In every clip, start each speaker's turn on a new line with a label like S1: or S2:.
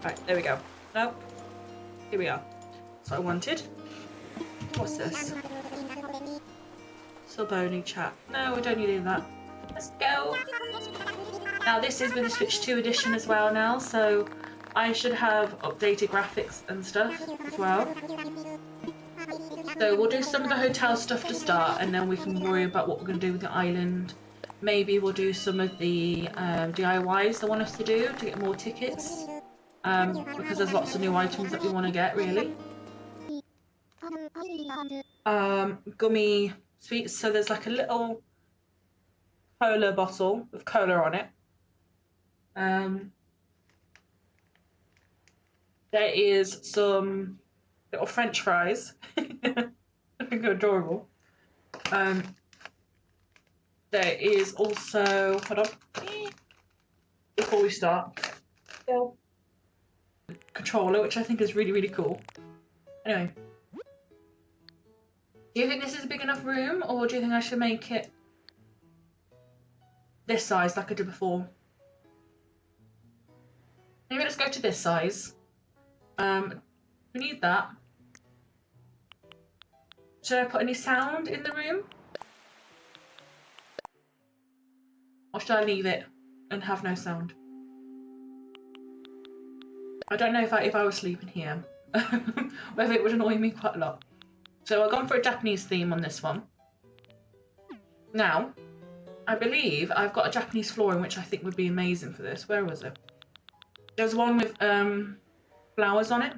S1: Right, there we go. Nope. Here we are. That's what I wanted. What's this? Sub-only chat. No, we don't need any of that. Let's go. Now this is with the Switch 2 edition as well now, so I should have updated graphics and stuff as well. So we'll do some of the hotel stuff to start, and then we can worry about what we're going to do with the island. Maybe we'll do some of the DIYs they want us to do to get more tickets. Because there's lots of new items that we want to get, really. Gummy sweets. So there's like a little cola bottle with cola on it. There is some little French fries. I think they're adorable. There is also, hold on, before we start, controller, which I think is really, really cool. Anyway, do you think this is a big enough room, or do you think I should make it this size like I did before? Maybe let's go to this size. We need that. Should I put any sound in the room? Or should I leave it and have no sound? I don't know if I was sleeping here, whether it would annoy me quite a lot. So I've gone for a Japanese theme on this one. Now, I believe I've got a Japanese flooring which I think would be amazing for this. Where was it? There's one with flowers on it.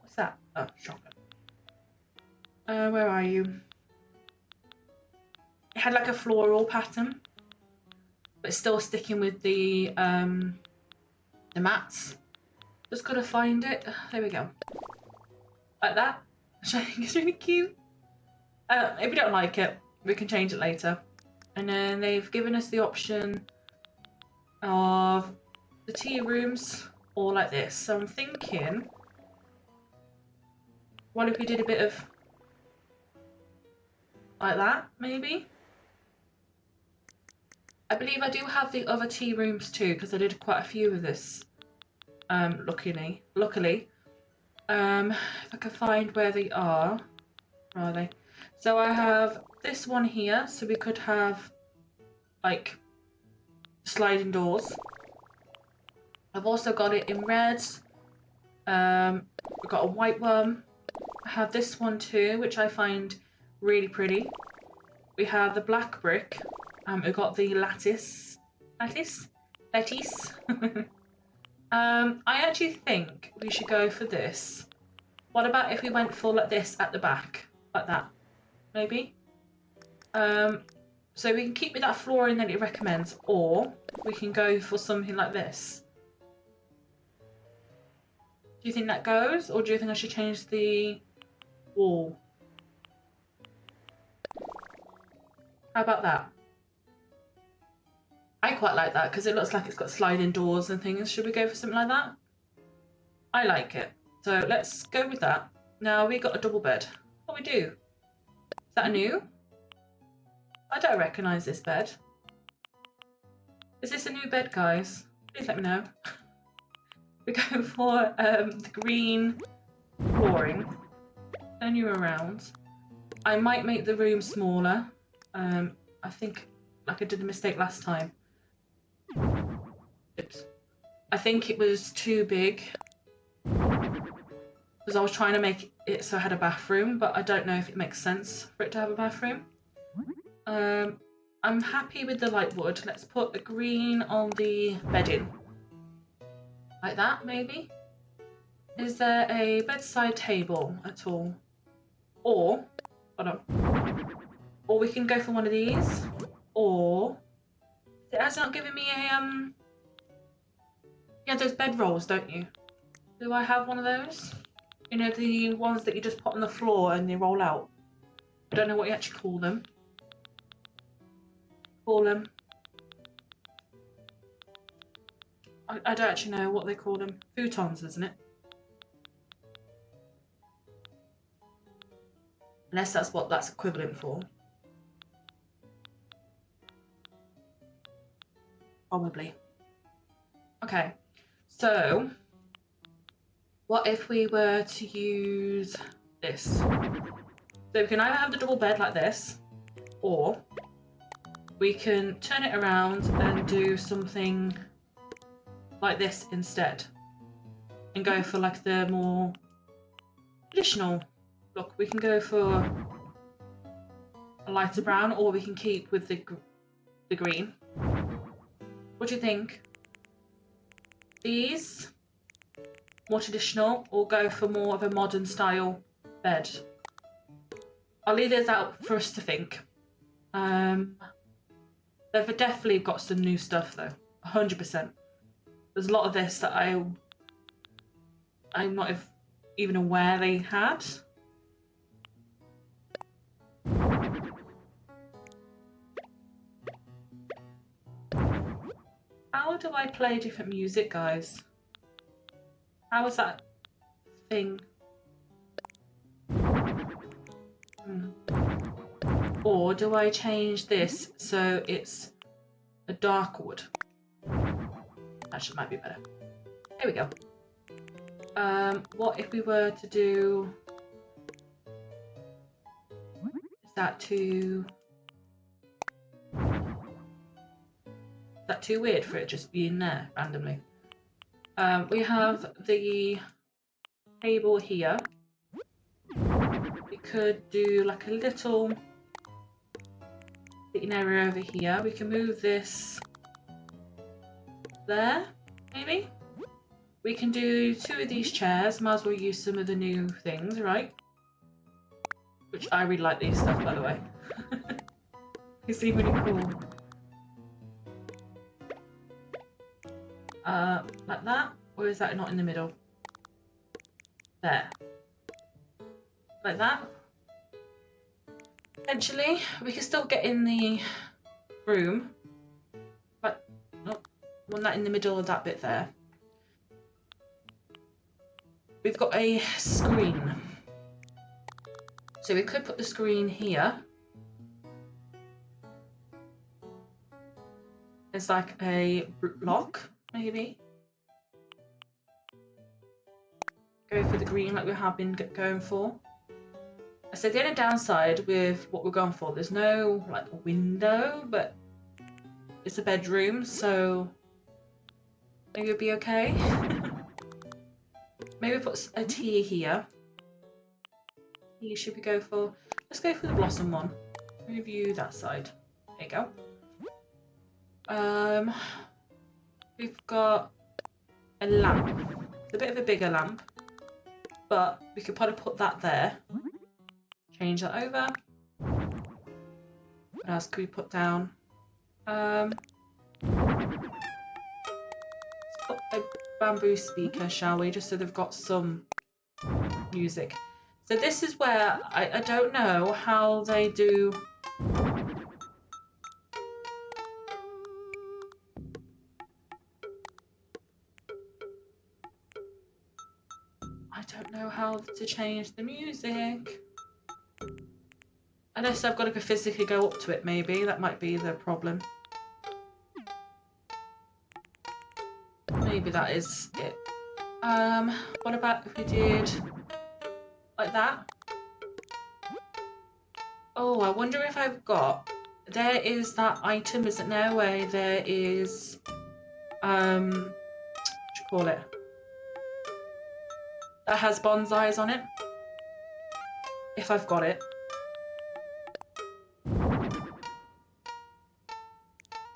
S1: What's that? Oh, chocolate. Where are you? It had like a floral pattern, but it's still sticking with the mats. Just gotta find it. There we go. Like that, which I think is really cute. If we don't like it, we can change it later. And then they've given us the option of the tea rooms or like this. So I'm thinking, what if we did a bit of like that, maybe? I believe I do have the other tea rooms too, because I did quite a few of this. Luckily. If I can find where they are. Where are they? So I have this one here, so we could have like sliding doors. I've also got it in red. We've got a white one. I have this one too, which I find really pretty. We have the black brick. We've got the lattice. I actually think we should go for this. What about if we went for like this at the back, like that, maybe? So we can keep with that flooring that it recommends, or we can go for something like this. Do you think that goes, or do you think I should change the wall? How about that? I quite like that because it looks like it's got sliding doors and things. Should we go for something like that? I like it. So let's go with that. Now we got a double bed. What do we do? Is that a new? I don't recognise this bed. Is this a new bed, guys? Please let me know. We go for the green flooring. Turn you around. I might make the room smaller. I think like I did a mistake last time. Oops. I think it was too big because I was trying to make it so I had a bathroom, but I don't know if it makes sense for it to have a bathroom. I'm happy with the light wood. Let's put the green on the bedding. Like that, maybe? Is there a bedside table at all? Or, hold on. Or we can go for one of these. Or, it has not given me a, yeah, those bed rolls, don't you? Do I have one of those? You know, the ones that you just put on the floor and they roll out. I don't know what you actually call them. I don't actually know what they call them. Futons, isn't it? Unless that's what that's equivalent for. Probably. Okay, so what if we were to use this? So we can either have the double bed like this, or we can turn it around and do something like this instead. And go for like the more traditional look. We can go for a lighter brown, or we can keep with the green. What do you think? These more traditional, or go for more of a modern style bed? I'll leave those out for us to think. They've definitely got some new stuff though, 100%. There's a lot of this that I'm not even aware they had. How do I play different music, guys? How is that thing? Or do I change this so it's a dark wood? Actually, might be better. Here we go. What if we were to do... Is that too weird for it just being there randomly? We have the table here. We could do like a little sitting area over here. We can move this there, maybe? We can do 2 of these chairs. Might as well use some of the new things, right? Which I really like these stuff, by the way. They seem really cool. Like that? Or is that not in the middle? There. Like that? Potentially. We can still get in the room. But, oh, want that in the middle of that bit there. We've got a screen. So we could put the screen here. It's like a block, maybe. Go for the green like we have been going for. I said the only downside with what we're going for, there's no like window, but it's a bedroom, so maybe it'll be okay. Maybe put a tea here. Tea should we go for? Let's go for the blossom one. Move you that side. There you go. We've got a lamp. It's a bit of a bigger lamp, but we could probably put that there. Change that over. What else could we put down? Let's put a bamboo speaker, shall we? Just so they've got some music. So this is where I don't know how they do. I don't know how to change the music. Unless I've got to physically go up to it, maybe. That might be the problem. Maybe that is it. What about if we did like that? Oh, I wonder if I've got... There is that item, isn't there, where there is... what do you call it? That has bonsais on it. If I've got it.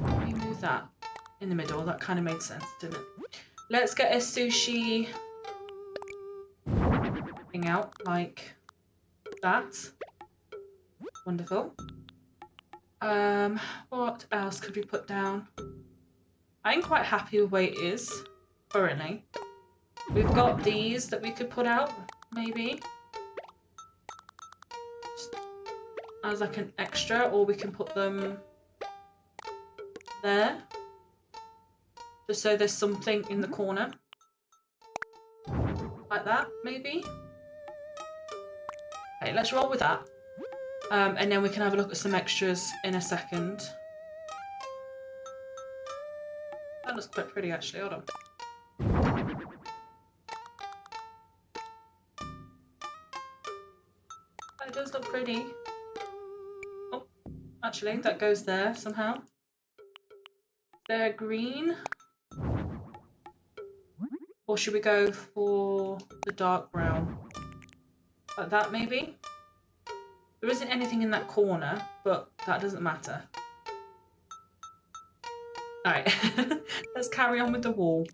S1: Let me move that in the middle. That kind of made sense, didn't it? Let's get a sushi thing out like that. Wonderful. What else could we put down? I'm quite happy with the way it is currently. We've got these that we could put out, maybe. Just as like an extra, or we can put them there. Just so there's something in the corner. Like that, maybe. Okay, let's roll with that. And then we can have a look at some extras in a second. That looks quite pretty actually, hold on. It does look pretty. Oh, actually, that goes there somehow. They're green. Or should we go for the dark brown? Like that maybe? There isn't anything in that corner, but that doesn't matter. Alright, let's carry on with the wall.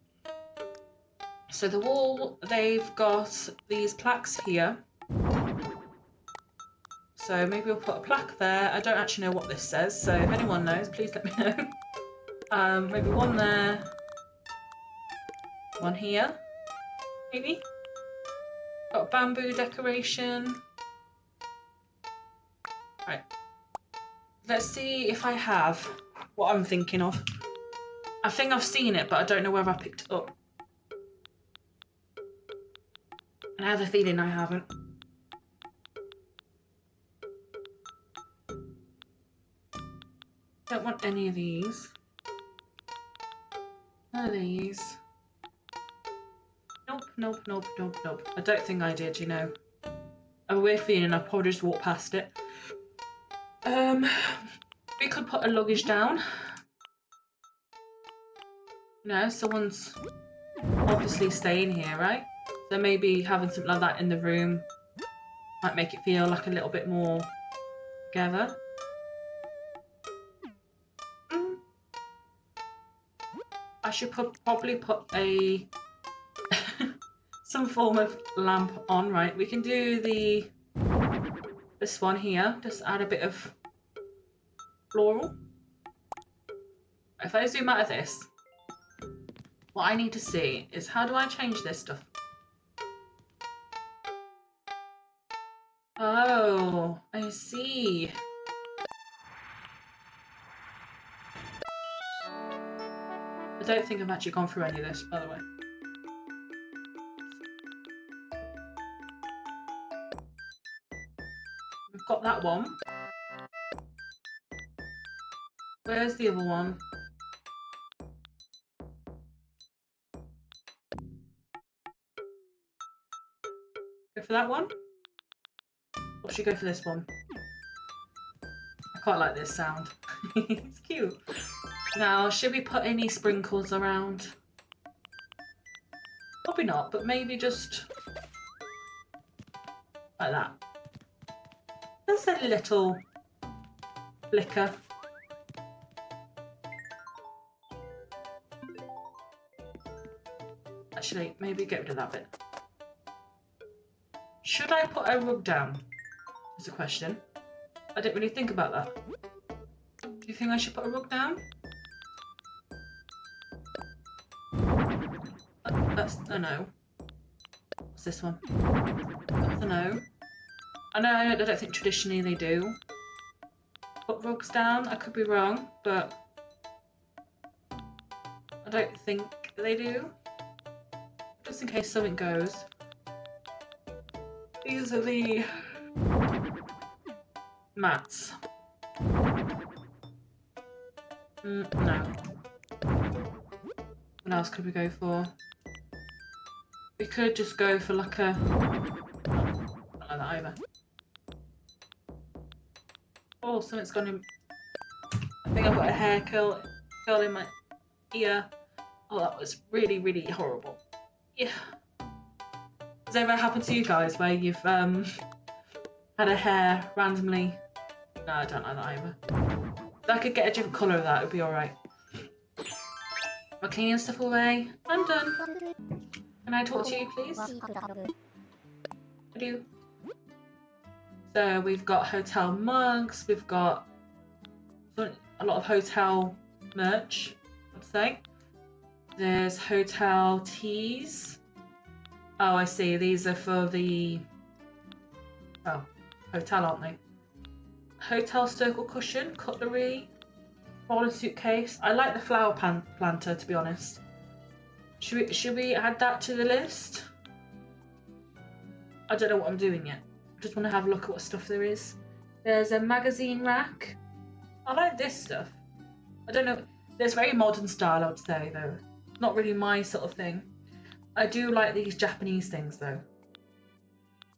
S1: So the wall, they've got these plaques here. So maybe we'll put a plaque there. I don't actually know what this says, so if anyone knows, please let me know. Maybe one there. One here, maybe. Got bamboo decoration. Right. Let's see if I have what I'm thinking of. I think I've seen it, but I don't know whether I picked it up. And I have a feeling I haven't. Don't want any of these. None of these. Nope, nope, nope, nope, nope. I don't think I did, you know. I have a weird feeling I probably just walked past it. We could put a luggage down. You know, someone's obviously staying here, right? So maybe having something like that in the room might make it feel like a little bit more together. I should probably put a some form of lamp on, right? We can do this one here. Just add a bit of floral. If I zoom out of this, what I need to see is how do I change this stuff? Oh, I see. I don't think I've actually gone through any of this, by the way. We've got that one. Where's the other one? Go for that one? Or should we go for this one? I quite like this sound. It's cute. Now, should we put any sprinkles around? Probably not, but maybe just like that. Just a little flicker. Actually, maybe get rid of that bit. Should I put a rug down? Is a question. I didn't really think about that. Do you think I should put a rug down? That's a no. What's this one? That's a no. I know, I don't think traditionally they do put rugs down. I could be wrong, but I don't think they do. Just in case something goes. These are the mats. No. What else could we go for? We could just go for like a... not like that either. Oh, something's gone in... I think I've got a hair curl in my ear. Oh, that was really, really horrible. Yeah. Has it ever happened to you guys where you've had a hair randomly? No, I don't like that either. If I could get a different colour of that, it would be alright. Am I cleaning stuff away? I'm done. Can I talk to you, please? I do. So we've got hotel mugs, we've got a lot of hotel merch, I'd say. There's hotel teas. Oh, I see. These are for the hotel, aren't they? Hotel circle cushion, cutlery, roller suitcase. I like the flower planter, to be honest. Should we add that to the list? I don't know what I'm doing yet. I just want to have a look at what stuff there is. There's a magazine rack. I like this stuff. I don't know. It's very modern style, I would say, though. Not really my sort of thing. I do like these Japanese things, though.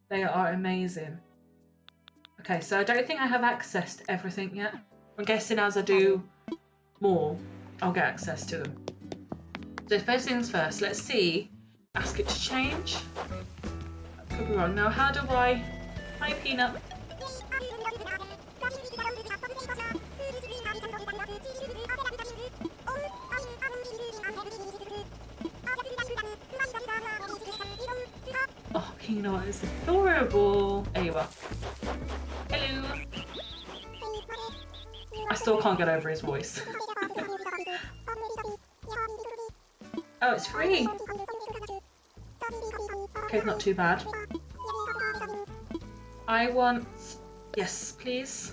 S1: They are amazing. Okay, so I don't think I have access to everything yet. I'm guessing as I do more, I'll get access to them. So first things first, let's see. Ask it to change. I could be wrong. Now, how do I... Hi, Peanut. Oh, Peanut is adorable. There you are. Hello. I still can't get over his voice. Oh, it's free. Okay, not too bad. I want... Yes, please.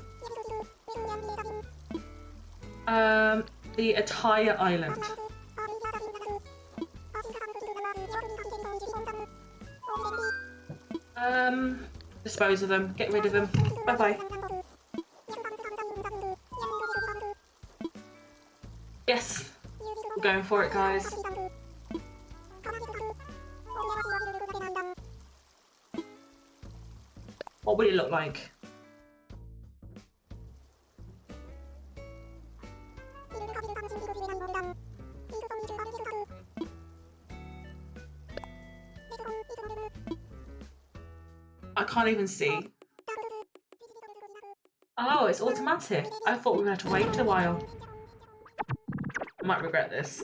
S1: The entire island. Dispose of them. Get rid of them. Bye-bye. Yes. I'm going for it, guys. What would it look like? I can't even see. Oh, it's automatic. I thought we would have to wait a while. I might regret this.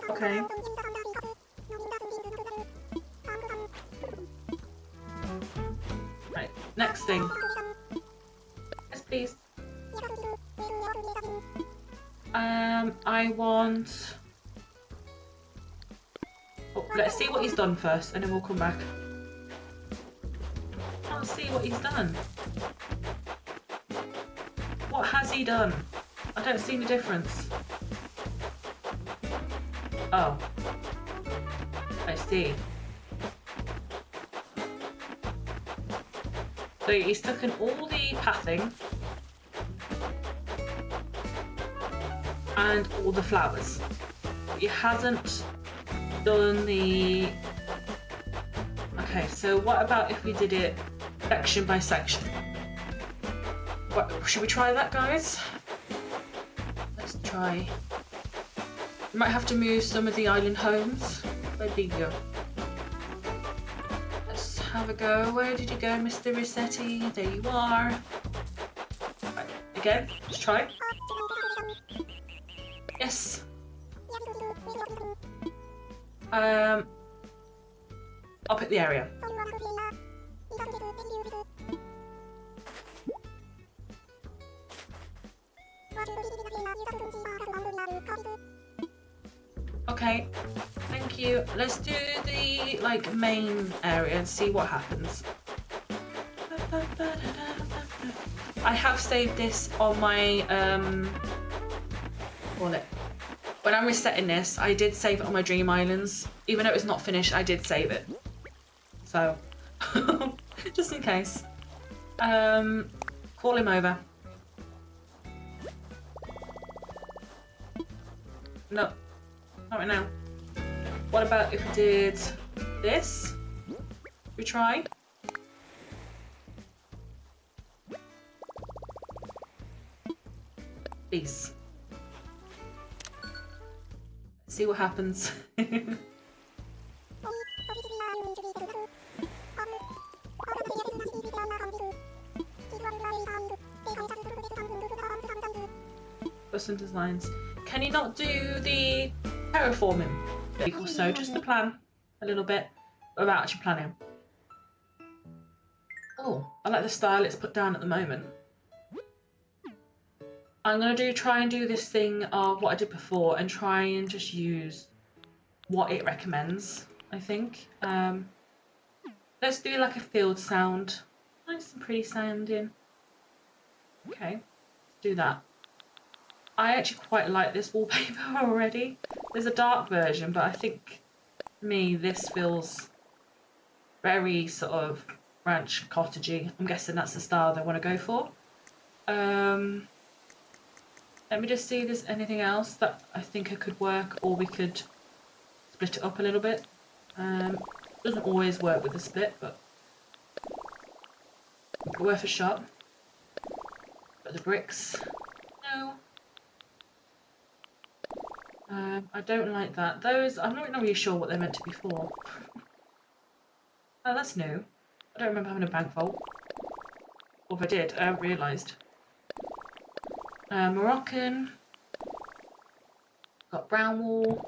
S1: Okay. Right, next thing. Yes, please. I want... Oh, let's see what he's done first, and then we'll come back. I can't see what he's done. What has he done? I don't see the difference. Oh. I see. So he's taken all the pathing and all the flowers. But he hasn't done the... Okay, so what about if we did it section by section? What, should we try that, guys? Let's try. We might have to move some of the island homes. Where did you go? Let's have a go. Where did you go, Mr. Rossetti? There you are. Right, again, let's try. Yes. I'll pick the area. Okay, thank you. Let's do the main area and see what happens. I have saved this on my when I'm resetting this, I did save it on my Dream Islands. Even though it's not finished, I did save it. So, just in case. Call him over. No, not right now. What about if we did this? We try. Please. See what happens. Custom designs. Can you not do the terraforming? So just to plan a little bit without actually planning. Oh, I like the style it's put down at the moment. I'm gonna try and do this thing of what I did before and try and just use what it recommends, I think. Let's do like a field sound. Nice and pretty sounding. Okay, let's do that. I actually quite like this wallpaper already. There's a dark version, but I think for me this feels Very sort of ranch cottagey. I'm guessing that's the style they want to go for. Let me just see if there's anything else that I think it could work, or we could split it up a little bit. Doesn't always work with the split, but worth a shot. Got the bricks. No. I don't like that. Those, I'm not really sure what they're meant to be for. Oh, that's new. I don't remember having a bank vault. Or if I did, I haven't realised. Moroccan. Got brown wool.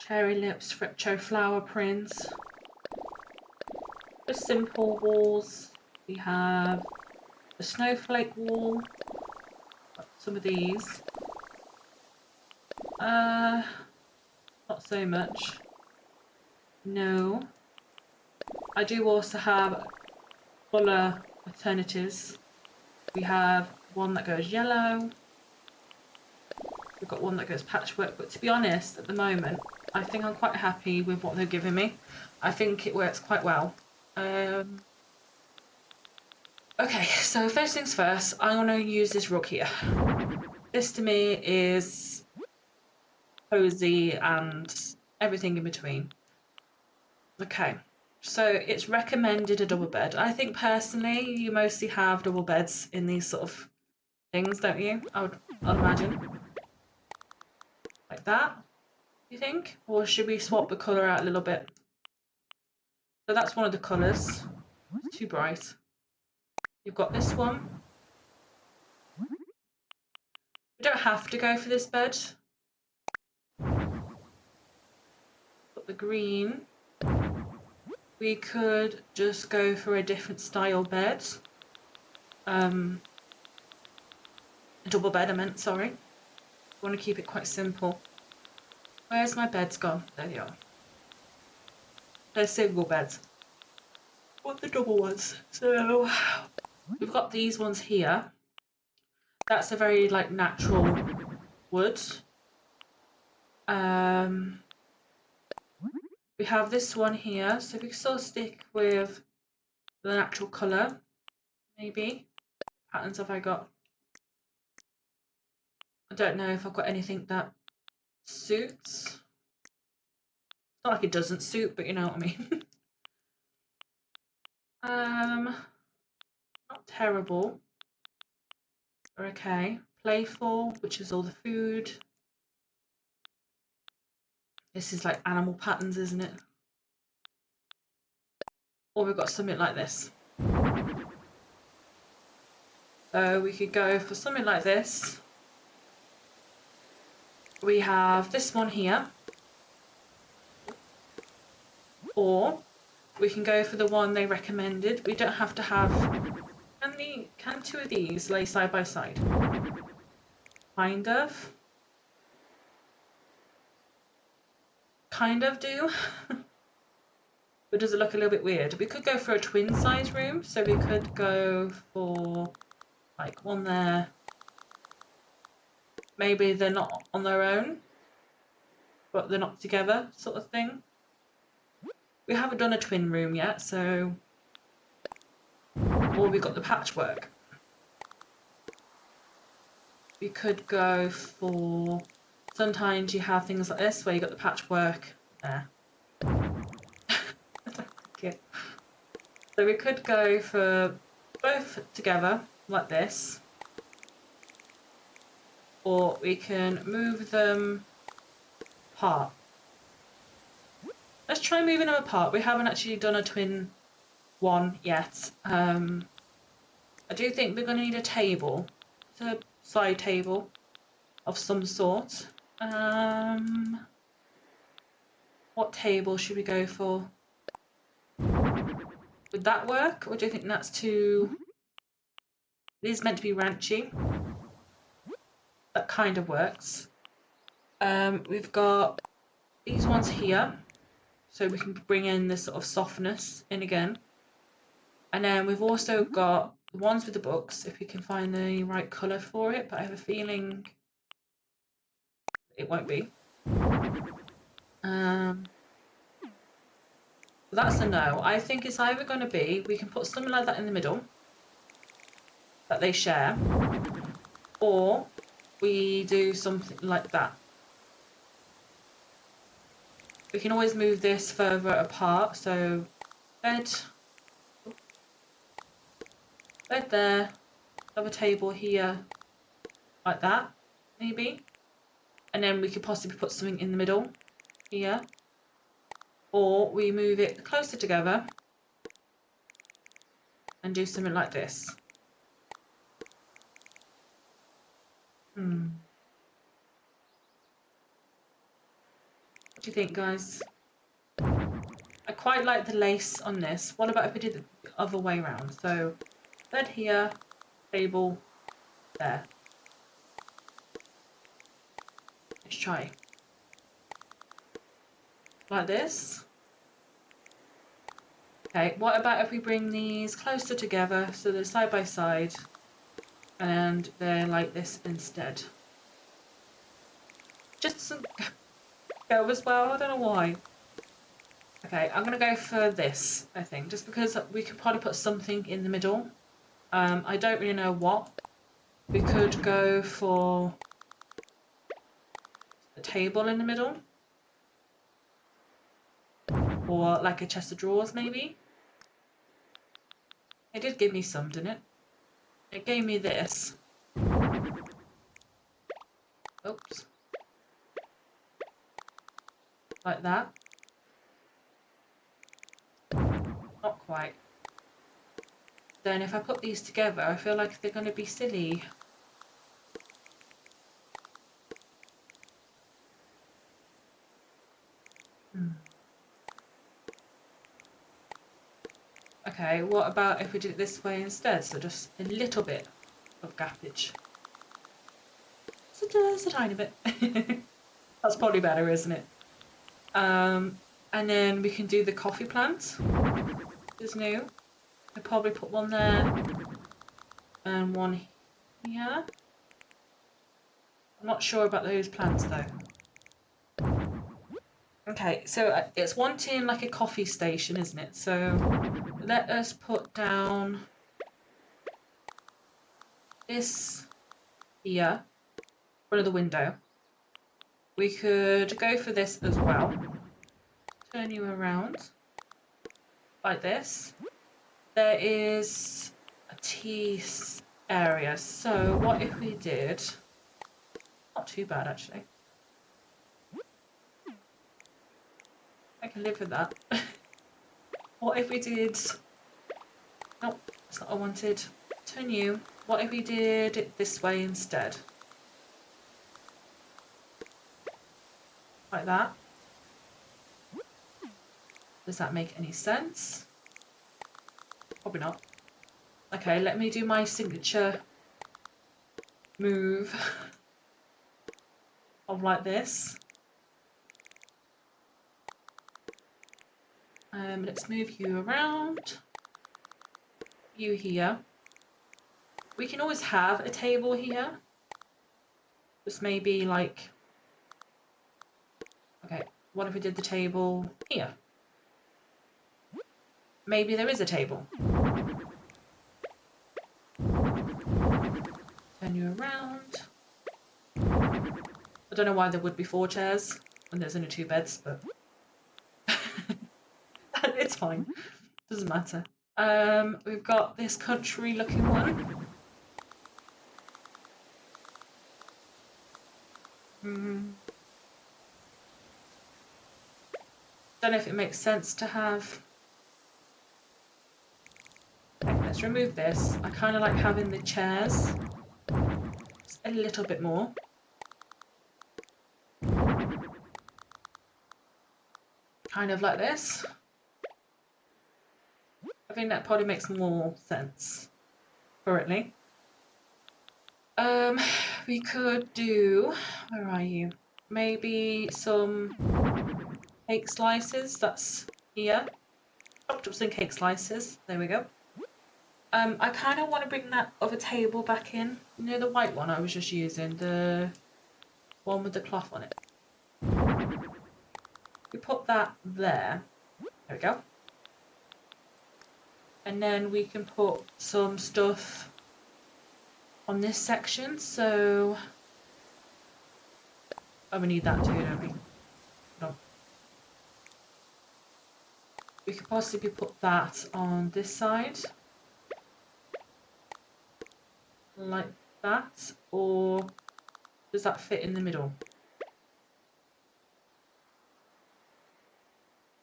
S1: Cherry lips, cherry flower prints. Just simple walls. We have the snowflake wall. Got some of these. Not so much. No. I do also have colour alternatives. We have one that goes yellow. We've got one that goes patchwork, but to be honest, at the moment, I think I'm quite happy with what they're giving me. I think it works quite well. Okay, so first things first, I'm going to use this rug here. This to me is cozy and everything in between. Okay, so it's recommended a double bed. I think personally you mostly have double beds in these sort of things, don't you? I'd imagine. Like that, you think? Or should we swap the colour out a little bit? So that's one of the colours. It's too bright. You've got this one. We don't have to go for this bed. But the green, we could just go for a different style bed. A double bed, I meant, sorry. I want to keep it quite simple. Where's my beds gone? There they are. They're single beds. What the double ones? So we've got these ones here. That's a very like natural wood. We have this one here, so if we sort of stick with the natural colour, maybe. Patterns have I got? I don't know if I've got anything that suits. It's not like it doesn't suit, but you know what I mean. Not terrible. Okay. Playful, which is all the food. This is like animal patterns, isn't it? Or we've got something like this. So we could go for something like this. We have this one here. Or we can go for the one they recommended. We don't have to have... Can two of these lay side by side? Kind of. Kind of do. But does it look a little bit weird? We could go for a twin size room. So we could go for like one there. Maybe they're not on their own, but they're not together sort of thing. We haven't done a twin room yet, so... Or we've got the patchwork. We could go for... Sometimes you have things like this where you got the patchwork there. Okay. So we could go for both together like this. Or we can move them apart. Let's try moving them apart. We haven't actually done a twin one yet. I do think we're going to need a table. It's a side table of some sort. What table should we go for? Would that work? Or do you think that's too... It is meant to be ranchy. That kind of works. We've got these ones here. So we can bring in this sort of softness in again. And then we've also got the ones with the books, if we can find the right colour for it, but I have a feeling it won't be. That's a no. I think it's either going to be, we can put something like that in the middle that they share, or we do something like that. We can always move this further apart, so bed there, have a table here, like that, maybe. And then we could possibly put something in the middle here. Or we move it closer together and do something like this. What do you think, guys? I quite like the lace on this. What about if we did it the other way around? So, bed here, table there. Let's try. Like this. Okay, what about if we bring these closer together so they're side by side and they're like this instead? Just some go as well, I don't know why. Okay, I'm gonna go for this, I think, just because we could probably put something in the middle. I don't really know what. We could go for a table in the middle. Or like a chest of drawers, maybe. It did give me some, didn't it? It gave me this. Oops. Like that. Not quite. Then if I put these together, I feel like they're going to be silly. Okay, what about if we did it this way instead? So just a little bit of gappage. So just a tiny bit. That's probably better, isn't it? And then we can do the coffee plant. Is new. I'll probably put one there and one here. I'm not sure about those plants though. Okay, so it's wanting like a coffee station, isn't it? So let us put down this here in front of the window. We could go for this as well. Turn you around like this. There is a tea area. So what if we did? Not too bad actually. I can live with that. What if we did? Nope, that's not what I wanted. Turn you. What if we did it this way instead? Like that. Does that make any sense? Probably not. Okay, let me do my signature move of like this. Let's move you around. You here. We can always have a table here. Just maybe like, okay, what if we did the table here? Maybe there is a table. Turn you around. I don't know why there would be 4 chairs when there's only 2 beds, but it's fine. Doesn't matter. We've got this country looking one. Don't know if it makes sense to have. Okay, let's remove this. I kind of like having the chairs just a little bit more. Kind of like this. I think that probably makes more sense currently. We could do, where are you? Maybe some cake slices, that's here. Chopped up some cake slices, there we go. I kind of want to bring that other table back in. You know the white one I was just using, the one with the cloth on it. We put that there. There we go. And then we can put some stuff on this section. So, oh, we need that too, don't we? No. We could possibly put that on this side. Like that. Or does that fit in the middle?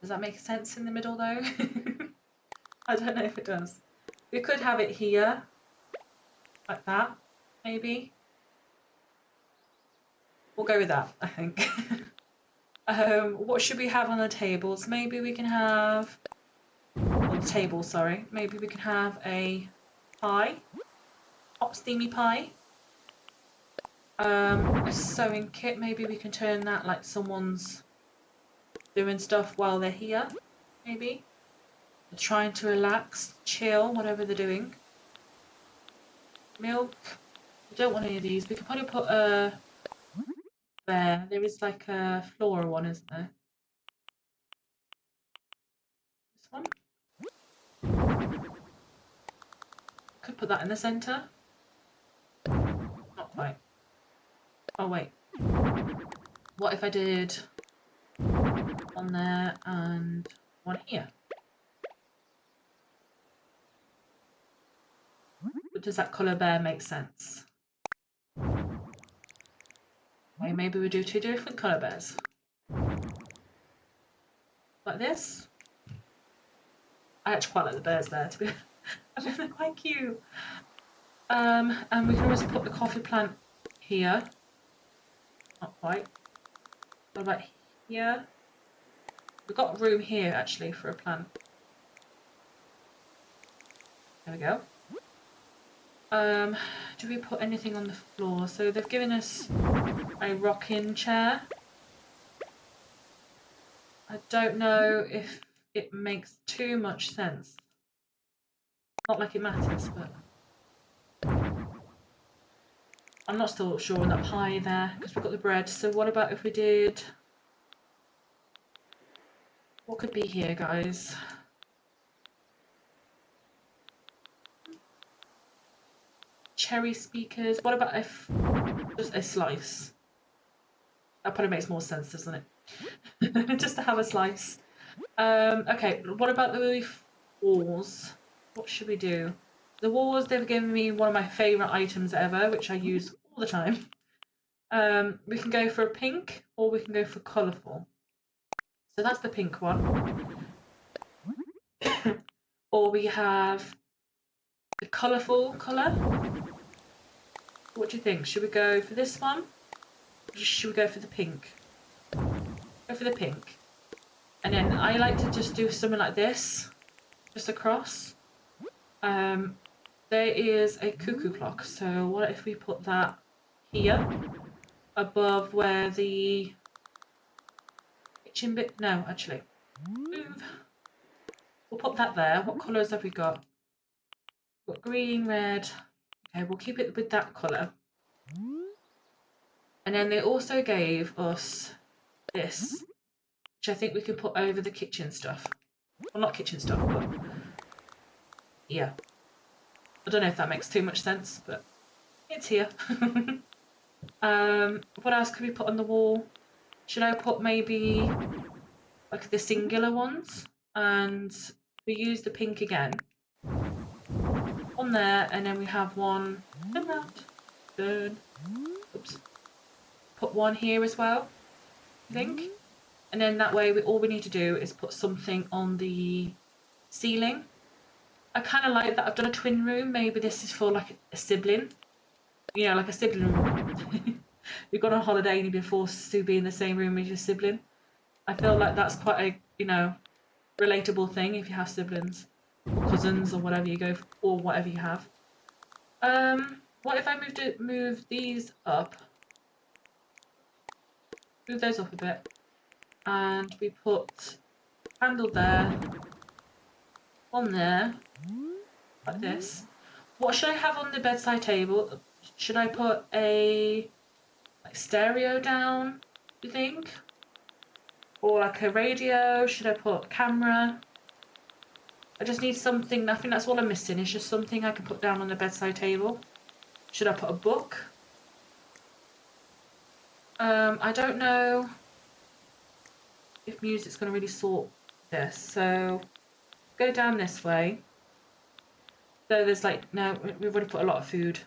S1: Does that make sense in the middle though? I don't know if it does. We could have it here, like that, maybe. We'll go with that, I think. What should we have on the tables? Maybe we can have, on the table, sorry. Maybe we can have a pie, hot steamy pie. A sewing kit, maybe we can turn that like someone's doing stuff while they're here, maybe. They're trying to relax, chill, whatever they're doing. Milk. We don't want any of these. We could probably put a there is like a flora one, isn't there? This one. Could put that in the centre. Not quite. Oh wait. What if I did one there and one here? But does that colour there make sense? Okay, maybe we do two different colour bears. Like this. I actually quite like the bears there, to be honest. I think they're quite cute. And we can always put the coffee plant here. Not quite. What about here? We've got room here actually for a plant. There we go. Do we put anything on the floor? So they've given us a rocking chair. I don't know if it makes too much sense. Not like it matters, but I'm not still sure on that pie there because we've got the bread. So what about if we did? What could be here, guys? Cherry speakers. What about if just a slice? That probably makes more sense, doesn't it? Just to have a slice. Okay, what about the walls? What should we do? The walls, they've given me one of my favourite items ever, which I use all the time. We can go for a pink or we can go for colourful. So that's the pink one. Or we have the colourful colour. What do you think? Should we go for this one? Or should we go for the pink? Go for the pink. And then I like to just do something like this, just across. There is a cuckoo clock, so what if we put that here, above where the kitchen bit, no, actually, move. We'll put that there. What colours have we got? We've got green, red. Okay, we'll keep it with that colour. And then they also gave us this, which I think we can put over the kitchen stuff. Well, not kitchen stuff, but yeah. I don't know if that makes too much sense, but it's here. What else could we put on the wall? Should I put maybe like the singular ones? And we use the pink again. On there, and then we have one. Good. Oops. Put one here as well, I think. And then that way, all we need to do is put something on the ceiling. I kind of like that I've done a twin room. Maybe this is for like a sibling. You know, like a sibling room. You've gone on holiday and you've been forced to be in the same room as your sibling. I feel like that's quite a, you know, relatable thing if you have siblings or cousins or whatever you go for, or whatever you have. What if I move these up? Move those up a bit. And we put candle there, on there, like this. What should I have on the bedside table? Should I put a like stereo down, do you think? Or like a radio? Should I put camera? I just need something, I think that's all I'm missing, is just something I can put down on the bedside table. Should I put a book? I don't know if music's going to really sort this, so go down this way. So there's like, no, we've already put a lot of food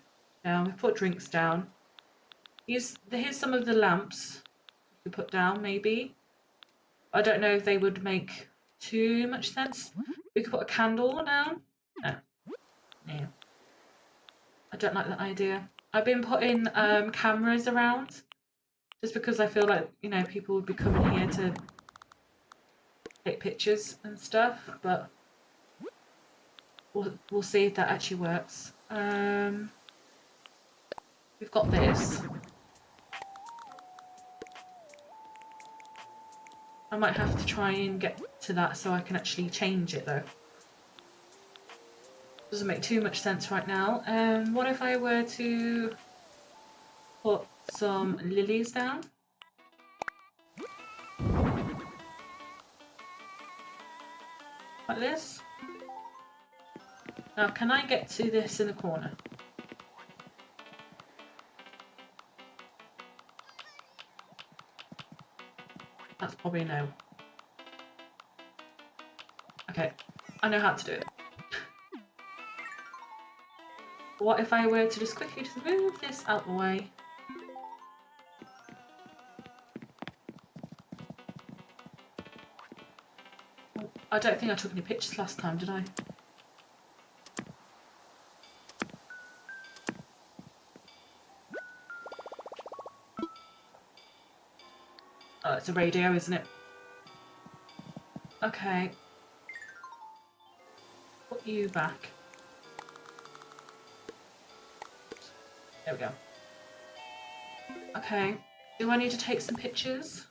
S1: down, we've put drinks down. Here's some of the lamps we could put down, maybe. I don't know if they would make too much sense. We could put a candle down. No. Yeah. I don't like that idea. I've been putting cameras around just because I feel like, you know, people would be coming here to take pictures and stuff, but we'll see if that actually works. We've got this. I might have to try and get to that so I can actually change it though. Doesn't make too much sense right now. What if I were to put some lilies down? Like this. Now, can I get to this in the corner? That's probably a no. Okay, I know how to do it. What if I were to just quickly just move this out the way? Oh, I don't think I took any pictures last time, did I? Oh, it's a radio, isn't it? Okay. Put you back. There we go. Okay. Do I need to take some pictures?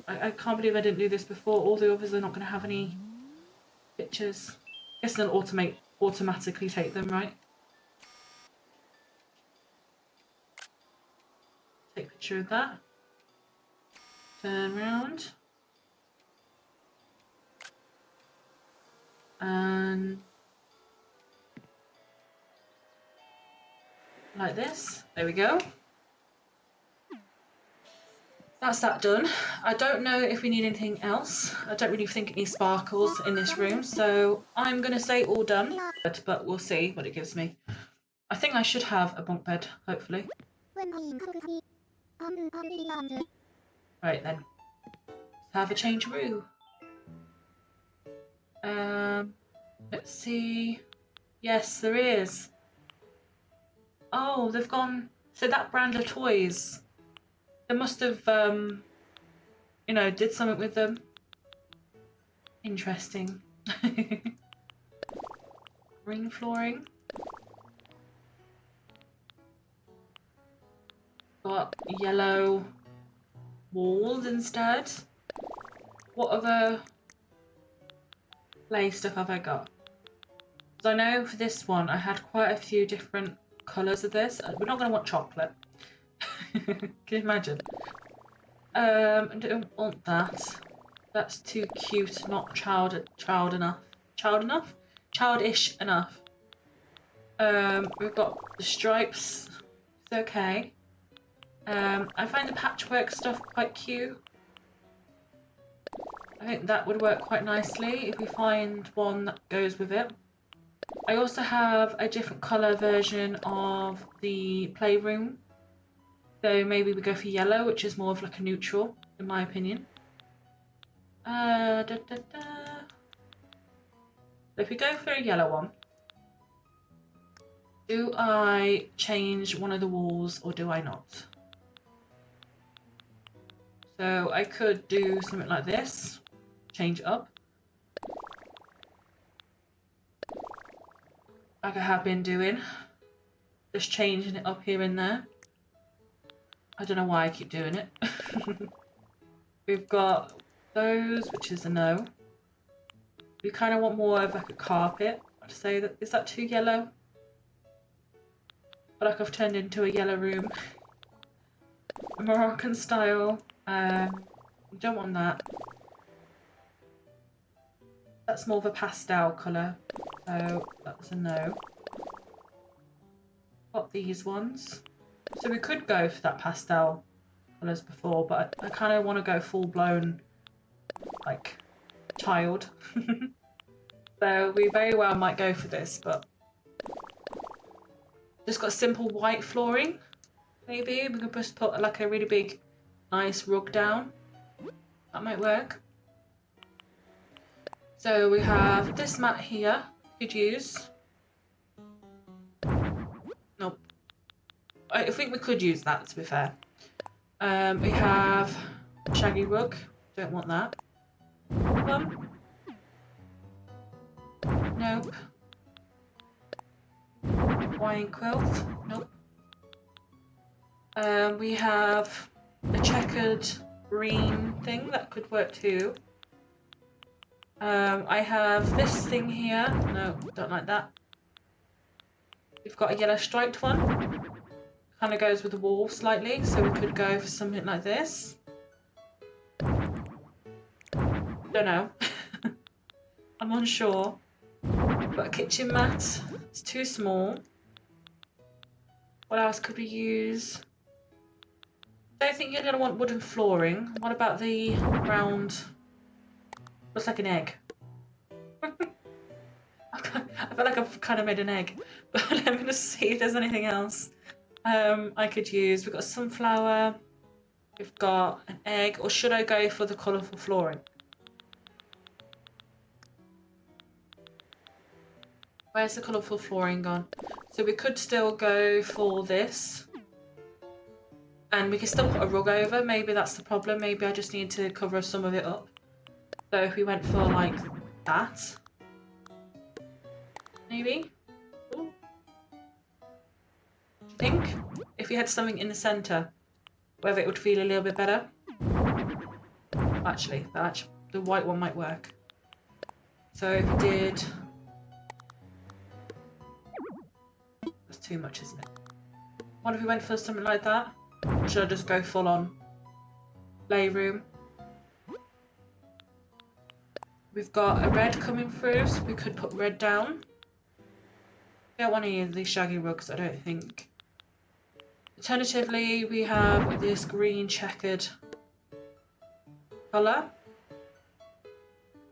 S1: I can't believe I didn't do this before. All the others are not going to have any pictures. I guess they'll automatically take them, right? Take a picture of that. Turn around. And like this. There we go. That's that done. I don't know if we need anything else. I don't really think any sparkles in this room, so I'm going to say all done, but we'll see what it gives me. I think I should have a bunk bed, hopefully. Right then. Let's have a change room. Let's see. Yes, there is. Oh, they've gone. So that brand of toys, they must have, you know, did something with them. Interesting. Ring flooring. Got yellow walls instead. What other play stuff have I got? So I know for this one I had quite a few different colours of this. We're not going to want chocolate. Can you imagine? I don't want that. That's too cute, not childish enough. We've got the stripes. It's okay. I find the patchwork stuff quite cute. I think that would work quite nicely if we find one that goes with it. I also have a different colour version of the playroom. So maybe we go for yellow, which is more of like a neutral, in my opinion. So if we go for a yellow one, do I change one of the walls or do I not? So I could do something like this, change it up. Like I have been doing, just changing it up here and there. I don't know why I keep doing it. We've got those, which is a no. We kind of want more of like a carpet. I'd say that, is that too yellow? I feel like I've turned into a yellow room. A Moroccan style. We don't want that. That's more of a pastel colour, so that's a no. Got these ones. So we could go for that pastel colours before, but I kind of want to go full blown, like, child. So we very well might go for this, but just got simple white flooring. Maybe we could just put like a really big, nice rug down. That might work. So we have this mat here. We could use. Nope. I think we could use that, to be fair. We have shaggy rug. Don't want that. Nope. Wine quilt. Nope. We have a checkered green thing that could work too. I have this thing here. No, don't like that. We've got a yellow striped one. Kind of goes with the wall slightly, so we could go for something like this. Don't know. I'm unsure. But a kitchen mat. It's too small. What else could we use? I don't think you're going to want wooden flooring. What about the round... Looks like an egg. I feel like I've kind of made an egg. But let me just see if there's anything else I could use. We've got sunflower. We've got an egg. Or should I go for the colourful flooring? Where's the colourful flooring gone? So we could still go for this. And we can still put a rug over. Maybe that's the problem. Maybe I just need to cover some of it up. So if we went for like that. Maybe? Ooh. Do you think? If we had something in the centre, whether it would feel a little bit better? Actually, the white one might work. So if we did... That's too much, isn't it? What if we went for something like that? Or should I just go full on playroom? We've got a red coming through, so we could put red down. I don't want any of these shaggy rugs, I don't think. Alternatively, we have this green checkered colour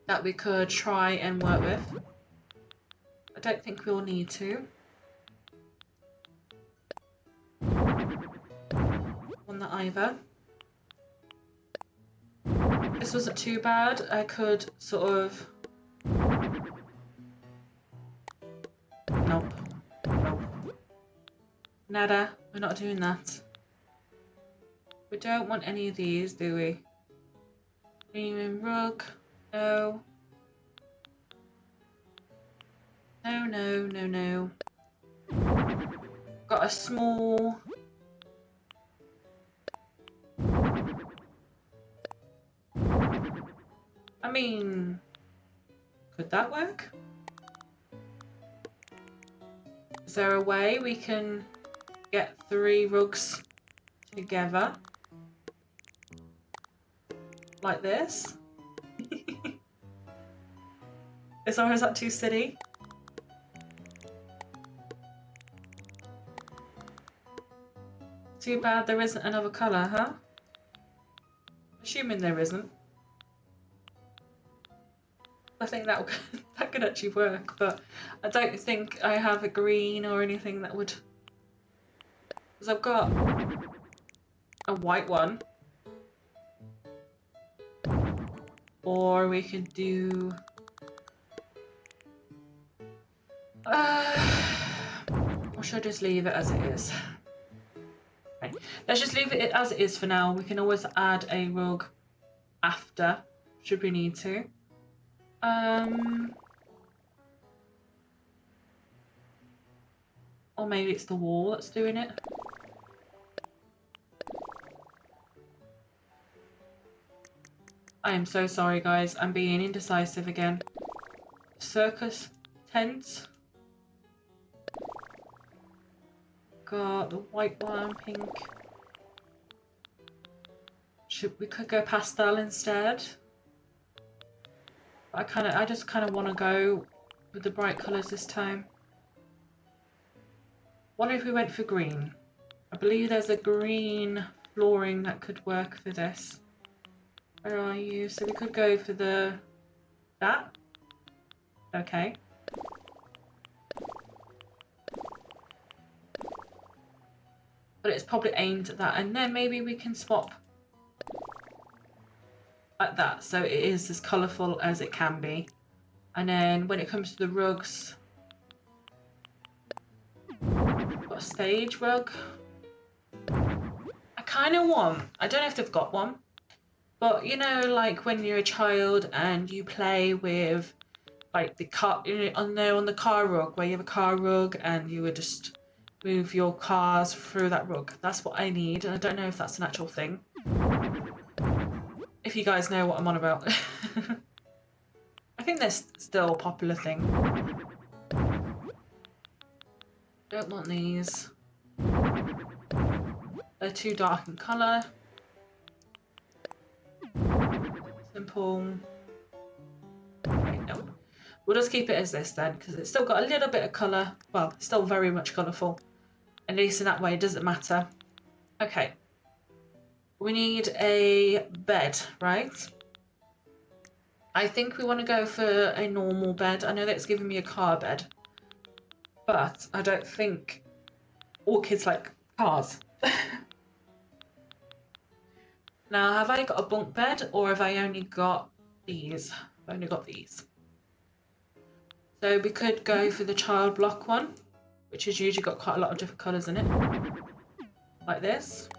S1: that we could try and work with. I don't think we'll need to. On that either. This wasn't too bad. I could sort of... Nope. Nope. Nada. We're not doing that. We don't want any of these, do we? Premium rug. No. No, no, no, no. Got a small... I mean, could that work? Is there a way we can get 3 rugs together? Like this? Is that too silly? Too bad there isn't another colour, huh? Assuming there isn't. I think that could actually work, but I don't think I have a green or anything that would... Because I've got a white one. Or we could do... or should I just leave it as it is? Right. Let's just leave it as it is for now. We can always add a rug after, should we need to. Or maybe it's the wall that's doing it. I am so sorry, guys. I'm being indecisive again. Circus tent. Got the white one, pink. We could go pastel instead. I just kind of want to go with the bright colours this time. What if we went for green? I believe there's a green flooring that could work for this. Where are you? So we could go for that. Okay. But it's probably aimed at that, and then maybe we can swap like that, so it is as colourful as it can be. And then when it comes to the rugs, I've got a stage rug. I kind of want, I don't know if they've got one, but you know, like when you're a child and you play with like the car, you know, on the car rug, where you have a car rug and you would just move your cars through that rug. That's what I need, and I don't know if that's an actual thing. If you guys know what I'm on about. I think that's still a popular thing. Don't want these. They're too dark in colour. Simple. Okay, no. We'll just keep it as this then, because it's still got a little bit of colour. Well, it's still very much colourful. At least in that way, it doesn't matter. Okay. We need a bed, right? I think we want to go for a normal bed. I know that it's giving me a car bed, but I don't think all kids like cars. Now, have I got a bunk bed or have I only got these? I've only got these. So we could go for the child block one, which has usually got quite a lot of different colours in it. Like this.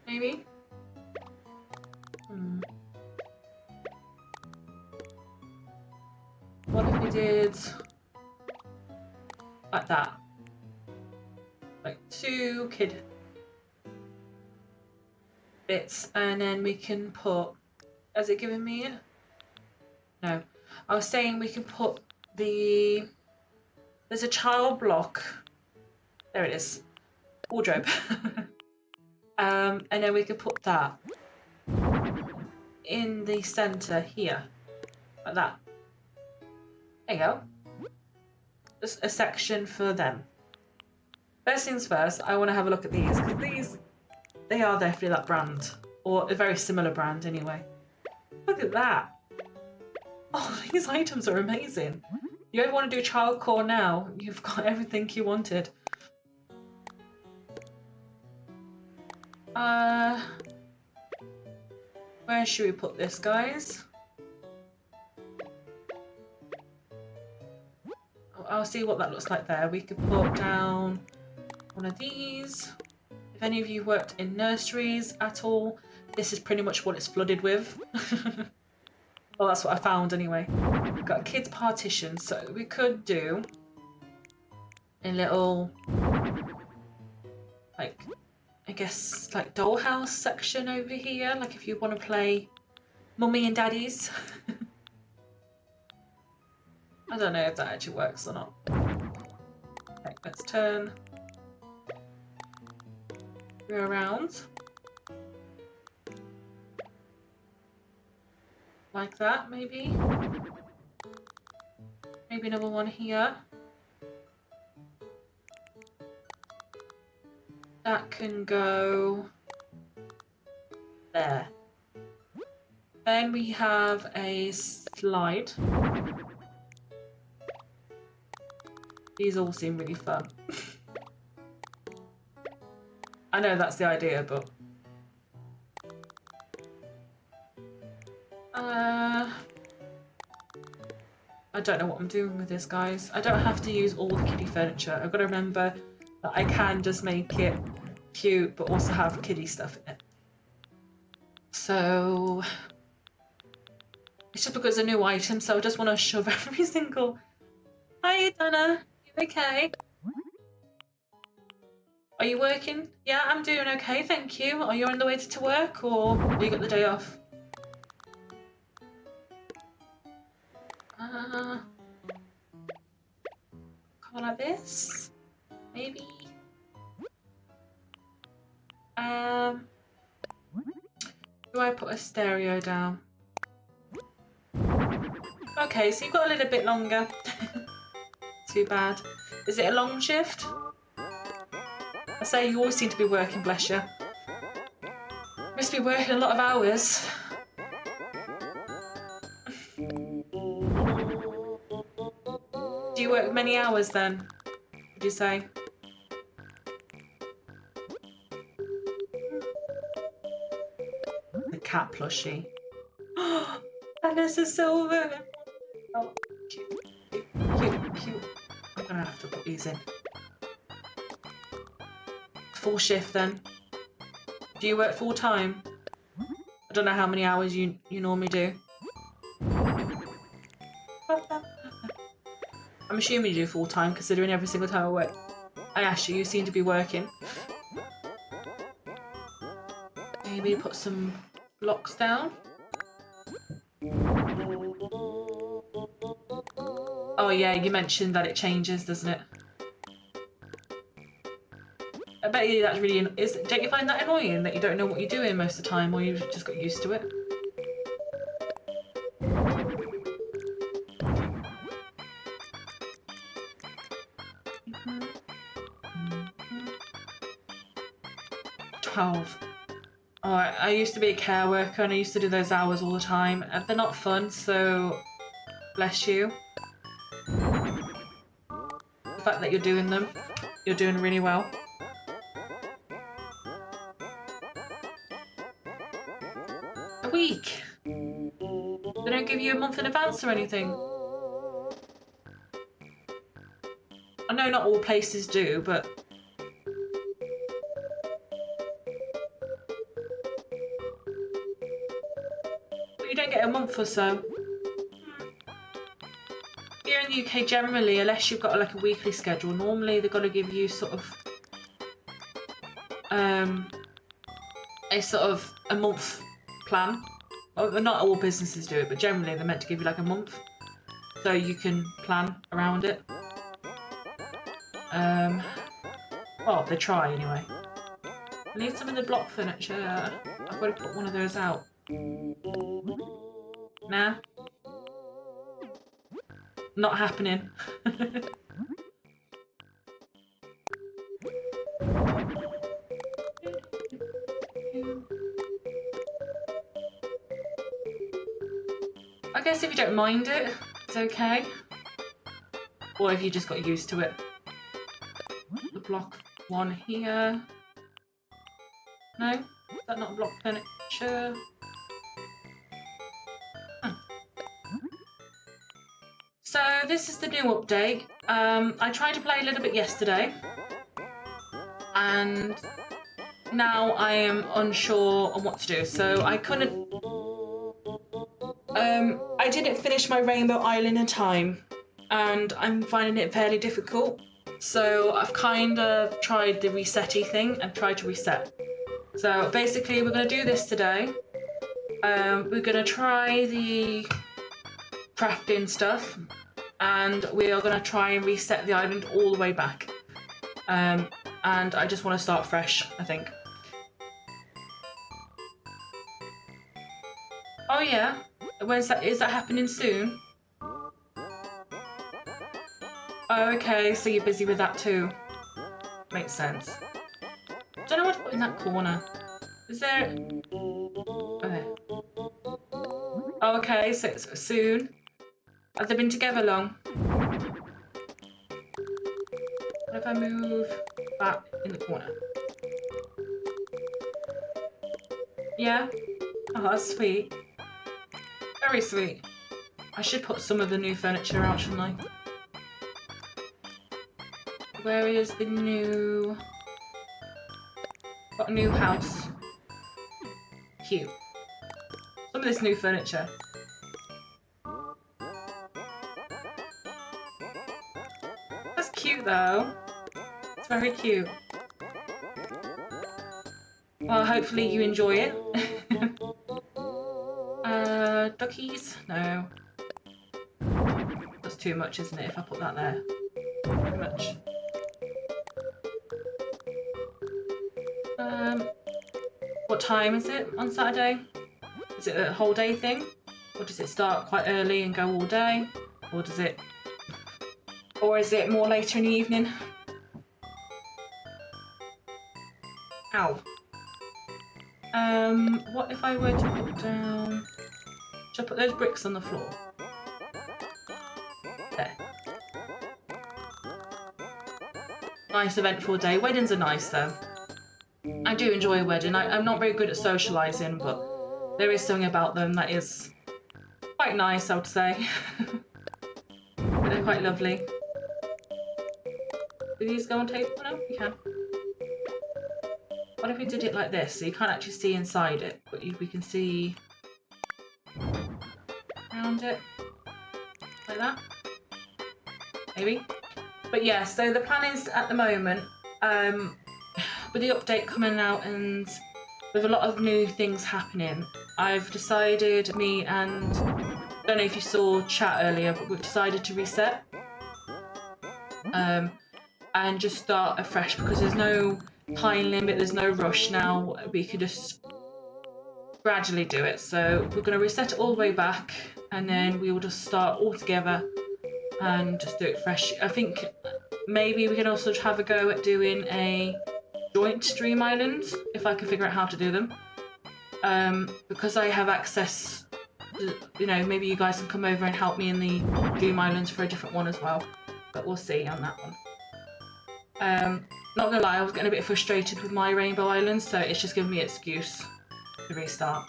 S1: Maybe. What if we did like that? Like 2 kid bits, and then we can put, has it given me it? No. I was saying we can put there's a child block. There it is. Wardrobe. And then we could put that in the centre here. Like that. There you go. Just a section for them. First things first, I want to have a look at these, because these, they are definitely that brand, or a very similar brand anyway. Look at that. Oh, these items are amazing. You ever want to do childcore now, you've got everything you wanted. Where should we put this, guys? I'll see what that looks like there. We could put down one of these. If any of you worked in nurseries at all, this is pretty much what it's flooded with. Well, that's what I found anyway. We've got a kids partition, so we could do a little, like, I guess, like dollhouse section over here. Like if you want to play mummy and daddies. I don't know if that actually works or not. Okay, let's turn around. Like that, maybe. Maybe another one here. That can go there. Then we have a slide. These all seem really fun. I know that's the idea, but... I don't know what I'm doing with this, guys. I don't have to use all the kiddie furniture. I've got to remember that I can just make it cute, but also have kiddie stuff in it. So... it's just because it's a new item, so I just want to shove every single... Hi, Dana. You okay? Are you working? Yeah, I'm doing okay, thank you. Are you on the way to work, or have you got the day off? Come like this? Maybe? Do I put a stereo down? Okay, so you've got a little bit longer. Too bad. Is it a long shift? I say you always seem to be working, bless you. Must be working a lot of hours. Do you work many hours then, would you say? The cat plushie. And there's a silver. Oh, cute, cute, cute. I'm gonna have to put these in. Full shift then. Do you work full time? I don't know how many hours you normally do. I'm assuming you do full time, considering every single time I ask you, you seem to be working. Maybe put some blocks down. Oh yeah, you mentioned that it changes, doesn't it? I bet you that's really... don't you find that annoying, that you don't know what you're doing most of the time, or you've just got used to it? 12. Oh, I used to be a care worker and I used to do those hours all the time. And they're not fun, so bless you. The fact that you're doing them, you're doing really well. A week? They don't give you a month in advance or anything? I know not all places do, but... you don't get a month or so. Here in the UK, generally, unless you've got like a weekly schedule, normally they've got to give you sort of a month plan. Well, not all businesses do it, but generally they're meant to give you like a month, so you can plan around it. Well, they try anyway. I need some of the block furniture. I've got to put one of those out. Nah. Not happening. I guess if you don't mind it, it's okay. Or if you just got used to it. The block one here. No? Is that not block furniture? So this is the new update. I tried to play a little bit yesterday. And now I am unsure on what to do. So I couldn't... I didn't finish my Rainbow Island in time. And I'm finding it fairly difficult. So I've kind of tried the resetty thing and tried to reset. So basically we're going to do this today. We're going to try the crafting stuff. And we are going to try and reset the island all the way back. And I just want to start fresh, I think. Oh yeah? When's that? Is that happening soon? Oh, okay, so you're busy with that too. Makes sense. Don't know what to put in that corner. Is there... okay. Oh, okay, so it's soon. Have they been together long? What if I move that in the corner? Yeah? Oh, that's sweet. Very sweet. I should put some of the new furniture out, shouldn't I? Where is the new... got a new house. Cute. Some of this new furniture. That's cute though. It's very cute. Well, hopefully you enjoy it. Duckies? No. That's too much, isn't it, if I put that there? Too much. What time is it on Saturday? Is it a whole day thing? Or does it start quite early and go all day? Or is it more later in the evening? Ow. What if I were to put down... Should I put those bricks on the floor? There. Nice eventful day. Weddings are nice though. I do enjoy a wedding. I'm not very good at socialising, but there is something about them that is quite nice, I would say. But they're quite lovely. Do these go on table? No, you can. What if we did it like this? So you can't actually see inside it, but we can see around it. Like that. Maybe. But yeah, so the plan is at the moment, with the update coming out and with a lot of new things happening, I've decided, me and, I don't know if you saw chat earlier, but we've decided to reset. And just start afresh because there's no time limit, there's no rush now. We can just gradually do it. So we're going to reset it all the way back and then we will just start all together and just do it fresh. I think maybe we can also have a go at doing a joint stream island if I can figure out how to do them. Because I have access to, you know, maybe you guys can come over and help me in the dream islands for a different one as well. But we'll see on that one. Not gonna lie, I was getting a bit frustrated with my Rainbow Islands, so it's just giving me an excuse to restart.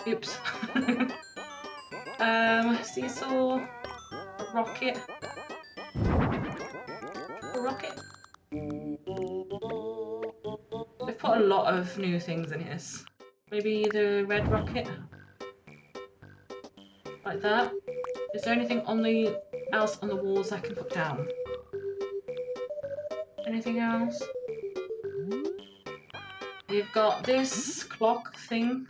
S1: Oops. Seesaw, a rocket. A rocket. They've put a lot of new things in here. Maybe the red rocket. Like that. Is there anything else on the walls I can put down? Anything else? We've got this clock thing.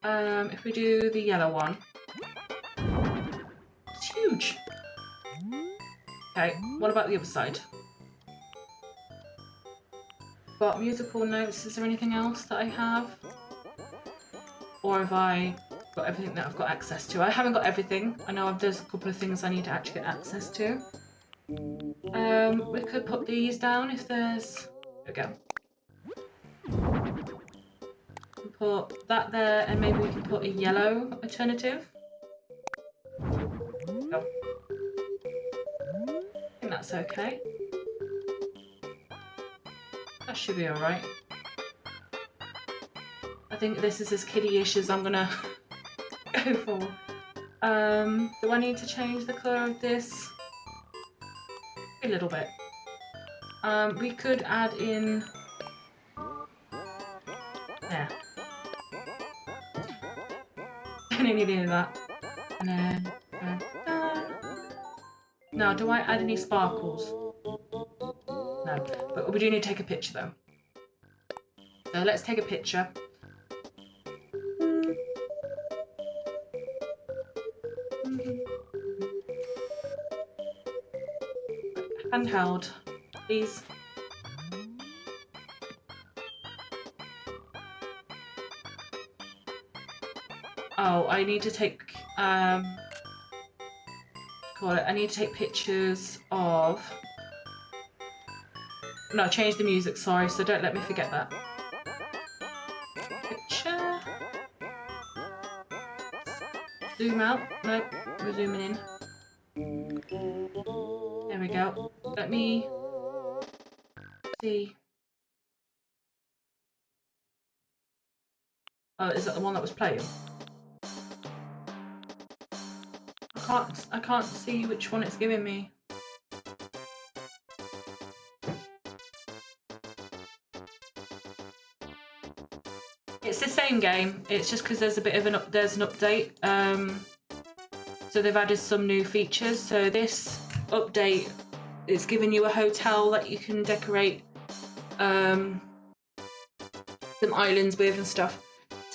S1: If we do the yellow one. It's huge. Okay, what about the other side? Got musical notes. Is there anything else that I have? Or have I got everything that I've got access to? I haven't got everything. I know there's a couple of things I need to actually get access to. We could put these down if there's... There we go. Put that there and maybe we can put a yellow alternative. Go. I think that's okay. That should be alright. I think this is as kiddie-ish as I'm gonna go for. Do I need to change the colour of this? A little bit. We could add in... There. I don't need any of that. And then... Now, do I add any sparkles? No. But we do need to take a picture though. So let's take a picture. Handheld, please. Oh, I need to take I need to take pictures of... No, change the music, sorry, so don't let me forget that. Picture. Zoom out. Nope, we're zooming in. There we go. Let me see. Oh, is that the one that was playing? I can't see which one it's giving me. It's the same game. It's just because there's a bit of there's an update. So they've added some new features. So this update is giving you a hotel that you can decorate some islands with and stuff.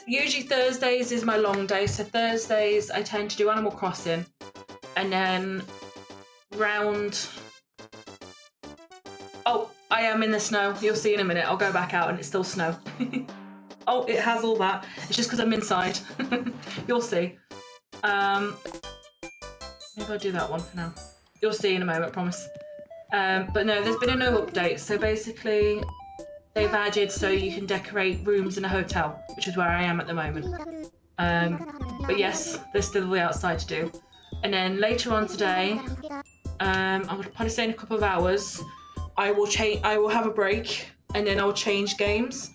S1: Usually Thursdays is my long day, so Thursdays I tend to do Animal Crossing, and then oh, I am in the snow. You'll see in a minute. I'll go back out and it's still snow. Oh, it has all that. It's just because I'm inside. You'll see. Maybe I'll do that one for now. You'll see in a moment, I promise. But no, there's been a no update. So basically, they've added so you can decorate rooms in a hotel, which is where I am at the moment. But yes, there's still the outside to do. And then later on today, I'm gonna probably stay in a couple of hours. I will have a break, and then I'll change games.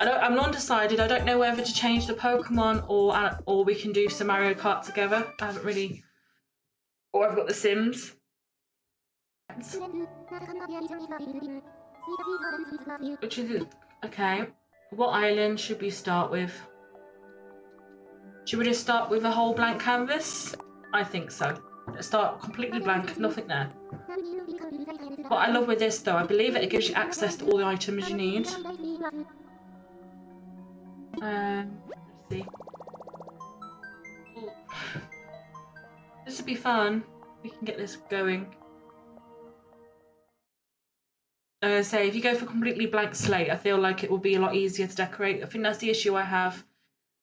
S1: I'm undecided. I don't know whether to change the Pokemon or we can do some Mario Kart together. I haven't really. Or I've got the Sims. Which is okay. What island should we start with? Should we just start with a whole blank canvas? I think so. Let's start completely blank, nothing there. What I love with this though, I believe it gives you access to all the items you need. Let's see. Ooh. This would be fun. We can get this going. Say if you go for completely blank slate, I feel like it will be a lot easier to decorate. I think that's the issue I have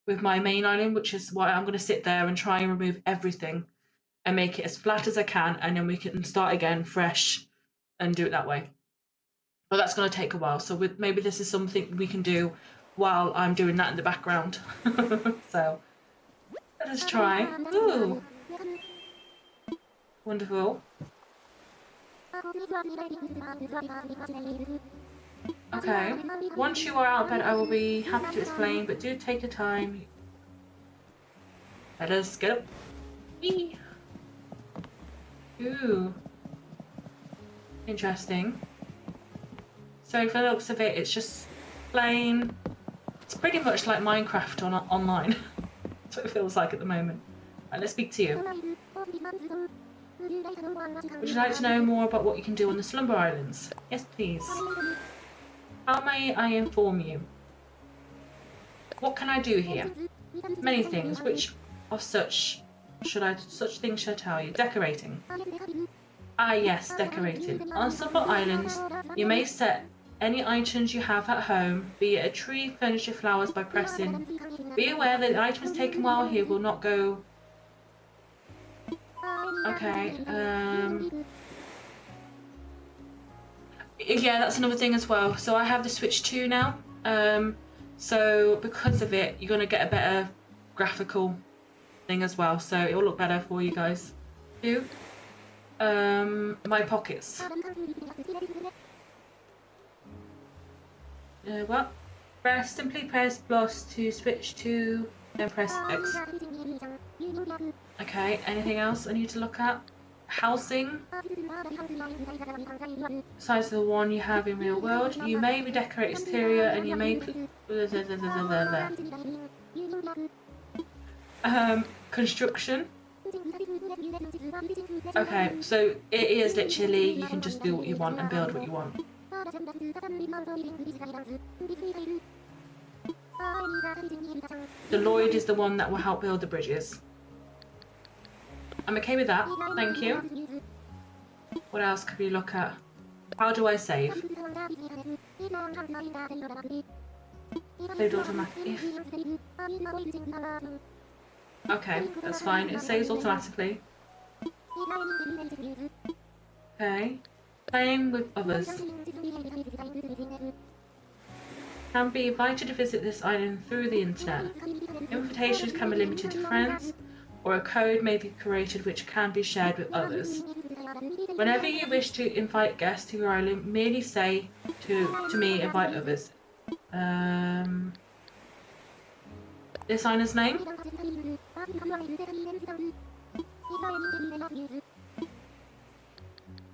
S1: with my main island, which is why I'm going to sit there and try and remove everything and make it as flat as I can, and then we can start again fresh and do it that way. But that's going to take a while, so maybe this is something we can do while I'm doing that in the background. So let us try. Ooh, wonderful. Okay, once you are out of bed, I will be happy to explain, but do take your time. Let us get up. Whee! Ooh, interesting. So for the looks of it, it's just plain. It's pretty much like Minecraft online. That's what it feels like at the moment. Right, let's speak to you. Would you like to know more about what you can do on the Slumber Islands? Yes, please. How may I inform you? What can I do here? Many things. Which of such things should I tell you? Decorating. Ah yes, decorating. On Slumber Islands, you may set any items you have at home, be it a tree, furniture, flowers, by pressing. Be aware that the items taken while here will not go. Okay, yeah, that's another thing as well. So I have the Switch 2 now. So because of it, you're gonna get a better graphical thing as well. So it will look better for you guys too. My pockets. What? Simply press plus to switch to, then press X. Okay, anything else I need to look at? Housing. Size of the one you have in real world. You may redecorate exterior and you may... Construction. Okay, so it is literally, you can just do what you want and build what you want. The Lloyd is the one that will help build the bridges. I'm okay with that, thank you. What else could we look at? How do I save? Saved automatically. Okay, that's fine. It saves automatically. Okay. Playing with others. Can be invited to visit this island through the internet. Invitations can be limited to friends, or a code may be created which can be shared with others. Whenever you wish to invite guests to your island, merely say to me, invite others. This island's name?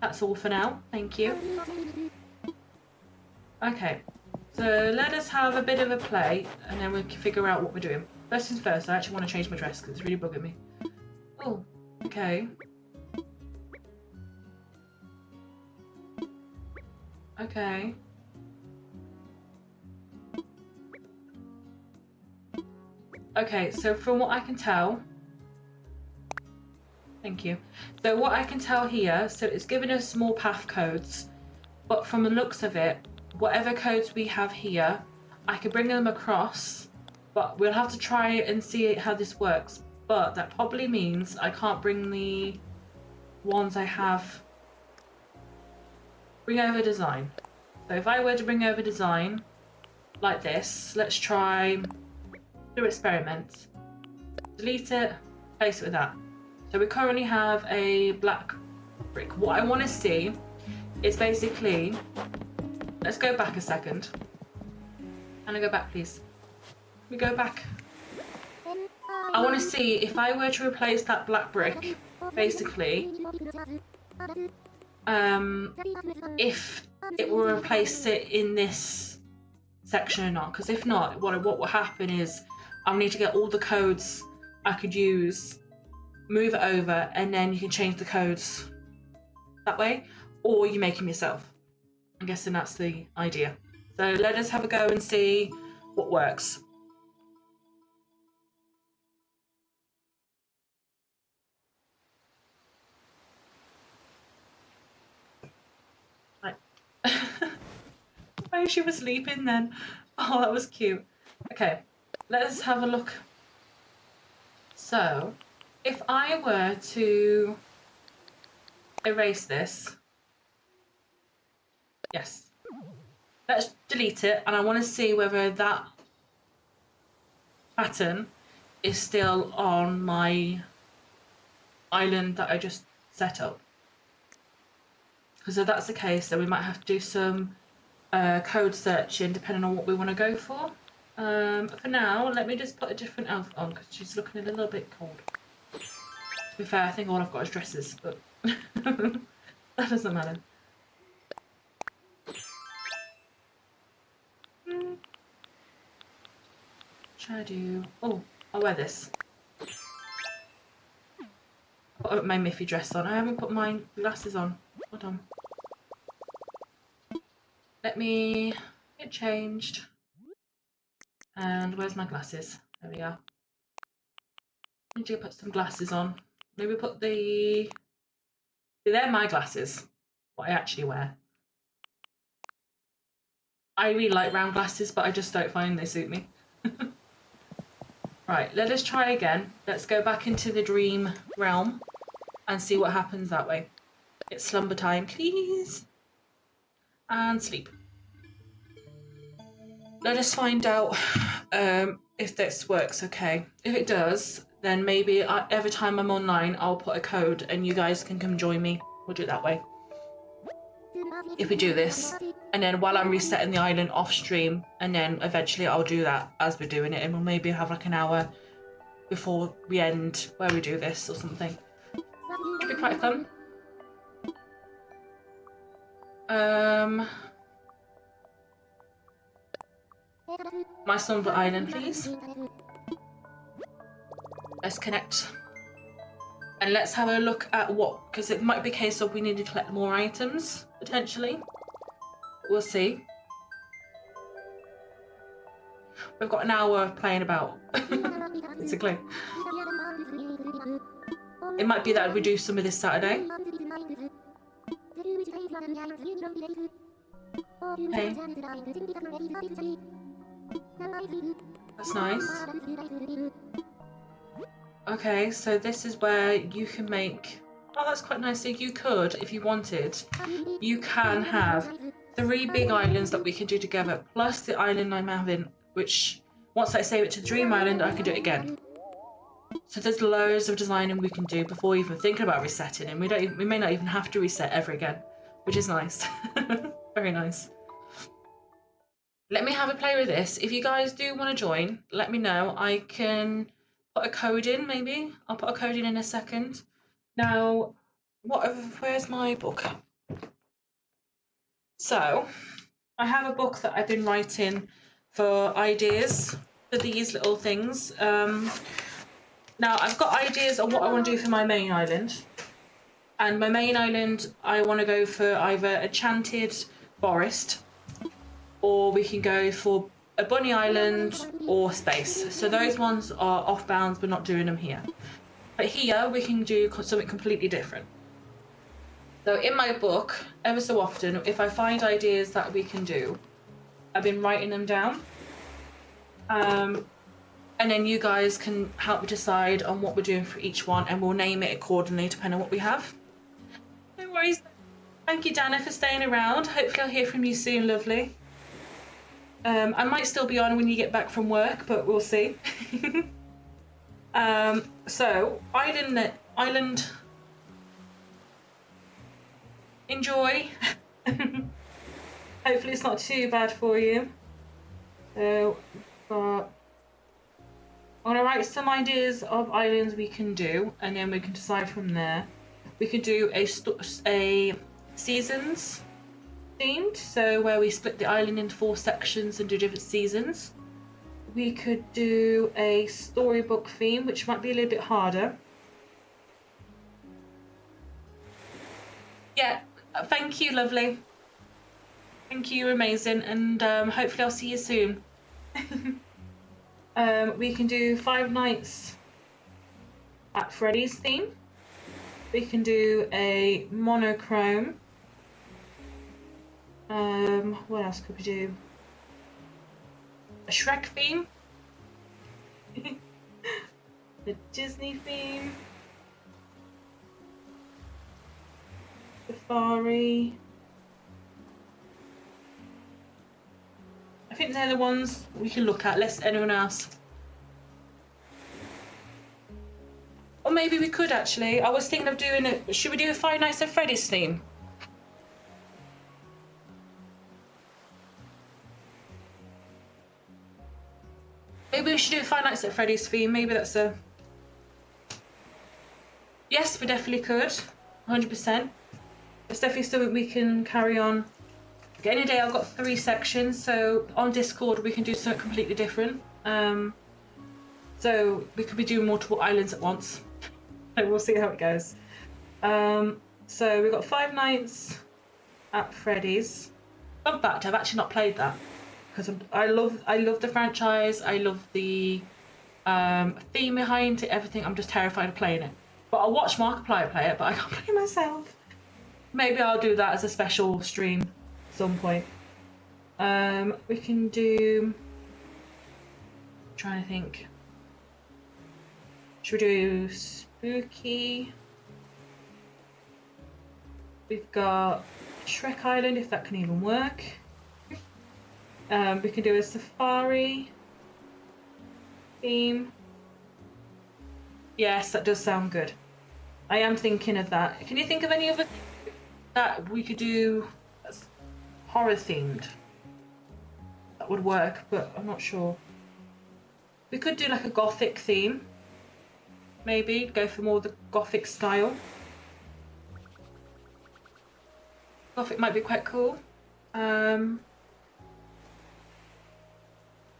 S1: That's all for now, thank you. Okay, so let us have a bit of a play and then we can figure out what we're doing. First things first, I actually want to change my dress because it's really bugging me. Oh, okay. Okay. Okay, so from what I can tell, thank you. So what I can tell here, so it's given us more path codes, but from the looks of it, whatever codes we have here I could bring them across, but we'll have to try and see how this works. But that probably means I can't bring the ones I have. Bring over design. So if I were to bring over design like this, let's try do experiments. Delete it, place it with that. So we currently have a black brick. What I want to see is basically, let's go back a second. Can I go back, please? We go back. I want to see if I were to replace that black brick, basically, if it will replace it in this section or not. Because if not, what will happen is I'll need to get all the codes I could use, move it over, and then you can change the codes that way, or you make them yourself. I'm guessing that's the idea. So let us have a go and see what works. Right. Oh, she was sleeping then. Oh, that was cute. Okay, let's have a look. So, if I were to erase this, yes, let's delete it, and I want to see whether that pattern is still on my island that I just set up. Because if that's the case, then we might have to do some code searching depending on what we want to go for. For now, let me just put a different outfit on because she's looking a little bit cold. To be fair, I think all I've got is dresses, but that doesn't matter. Should I do? Oh, I'll wear this. Put my Miffy dress on. I haven't put my glasses on. Hold on. Let me get changed. And where's my glasses? There we are. I need to put some glasses on. Maybe put the... They're my glasses. What I actually wear. I really like round glasses, but I just don't find they suit me. Right, let us try again. Let's go back into the dream realm and see what happens that way. It's slumber time, please. And sleep. Let us find out if this works okay. If it does, then maybe every time I'm online, I'll put a code and you guys can come join me. We'll do it that way. If we do this, and then while I'm resetting the island off stream, and then eventually I'll do that as we're doing it, and we'll maybe have like an hour before we end where we do this or something. It'd be quite fun. My slumber island, please. Let's connect. And let's have a look at what, because it might be a case of we need to collect more items, potentially. We'll see. We've got an hour playing about, basically. It might be that we do some of this Saturday. Okay. That's nice. Okay, so this is where you can make... Oh, that's quite nice. So you could, if you wanted, you can have 3 big islands that we can do together, plus the island I'm having, which once I save it to Dream Island, I can do it again. So there's loads of designing we can do before even thinking about resetting, and we may not even have to reset ever again, which is nice. Very nice. Let me have a play with this. If you guys do want to join, let me know. I can put a code in, maybe. I'll put a code in a second. Now, where's my book? So, I have a book that I've been writing for ideas for these little things. Now, I've got ideas on what I want to do for my main island. And my main island, I want to go for either a enchanted forest, or we can go for a bunny island or space. So those ones are off bounds, we're not doing them here. But here we can do something completely different. So in my book, ever so often, if I find ideas that we can do, I've been writing them down. And then you guys can help me decide on what we're doing for each one, and we'll name it accordingly depending on what we have. No worries. Thank you, Dana, for staying around. Hopefully I'll hear from you soon, lovely. I might still be on when you get back from work, but we'll see. So, Island, enjoy. Hopefully it's not too bad for you. So, I'm going to write some ideas of islands we can do, and then we can decide from there. We could do a seasons themed, so where we split the island into 4 sections and do different seasons. We could do a storybook theme, which might be a little bit harder. Yeah, thank you, lovely. Thank you, you're amazing, and hopefully I'll see you soon. We can do 5 Nights at Freddy's theme. We can do a monochrome. What else could we do? A Shrek theme. The Disney theme. Safari. I think they're the ones we can look at. Let's anyone else. Or maybe we could actually. I was thinking of doing it. Should we do a 5 Nights at Freddy's theme? Maybe we should do a 5 Nights at Freddy's theme. Maybe that's a... Yes, we definitely could. 100%. It's definitely something we can carry on. Any day I've got 3 sections, so on Discord we can do something completely different. So we could be doing multiple islands at once. So we'll see how it goes. So we've got 5 Nights at Freddy's. Fun fact, I've actually not played that because I love the franchise. I love the theme behind it, everything. I'm just terrified of playing it. But I'll watch Markiplier play it, but I can't play myself. Maybe I'll do that as a special stream at some point. We can do... I'm trying to think. Should we do spooky? We've got Shrek Island, if that can even work. We can do a safari theme. Yes, that does sound good. I am thinking of that. Can you think of any other thing that we could do that's horror themed? That would work, but I'm not sure. We could do like a gothic theme. Maybe go for more the gothic style. Gothic might be quite cool.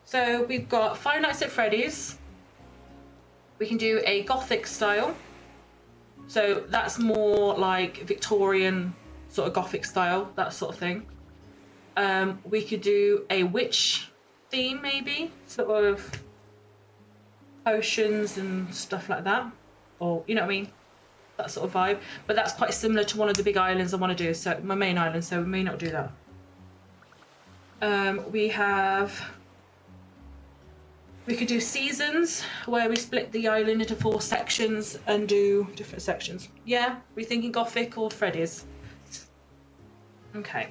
S1: So we've got 5 Nights at Freddy's. We can do a gothic style. So that's more like Victorian sort of gothic style, that sort of thing. We could do a witch theme maybe, sort of potions and stuff like that. Or, you know what I mean? That sort of vibe. But that's quite similar to one of the big islands I want to do, so my main island, so we may not do that. We could do seasons, where we split the island into 4 sections and do different sections. Yeah, we're thinking Gothic or Freddy's. Okay.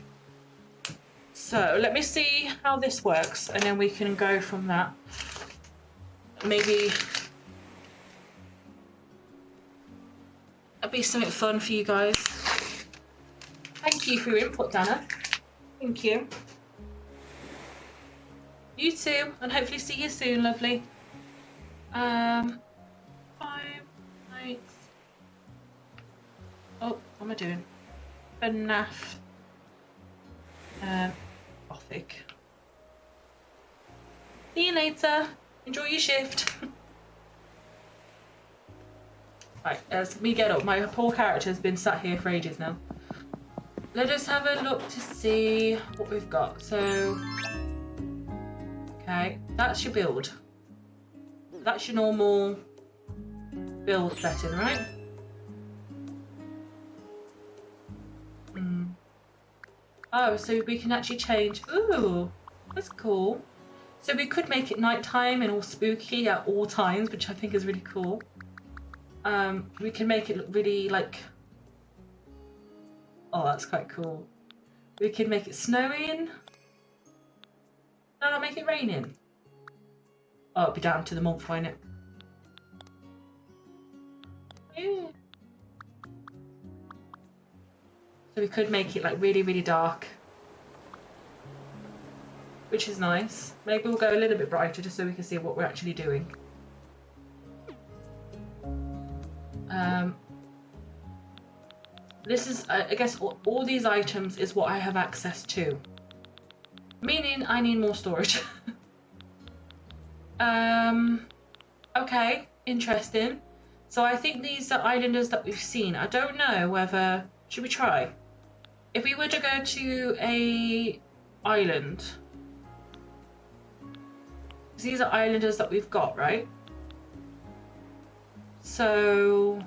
S1: So let me see how this works, and then we can go from that. Maybe that'd be something fun for you guys. Thank you for your input, Dana. Thank you. You too, and hopefully see you soon, lovely. 5 Nights. Oh, what am I doing? FNAF. Gothic. See you later. Enjoy your shift. Right, as me get up, my poor character has been sat here for ages now. Let us have a look to see what we've got. So, okay, that's your build. That's your normal build setting, right? Oh, so we can actually change. Ooh, that's cool. So we could make it nighttime and all spooky at all times, which I think is really cool. We can make it look really like... Oh, that's quite cool. We can make it snowing. No, not make it raining. Oh, it'll be down to the month, won't it? Yeah. So we could make it like really, really dark. Which is nice. Maybe we'll go a little bit brighter just so we can see what we're actually doing. This is, I guess, all these items is what I have access to. Meaning I need more storage. Okay, interesting. So I think these are islanders that we've seen. I don't know whether... Should we try? If we were to go to a island... These are islanders that we've got, right? So...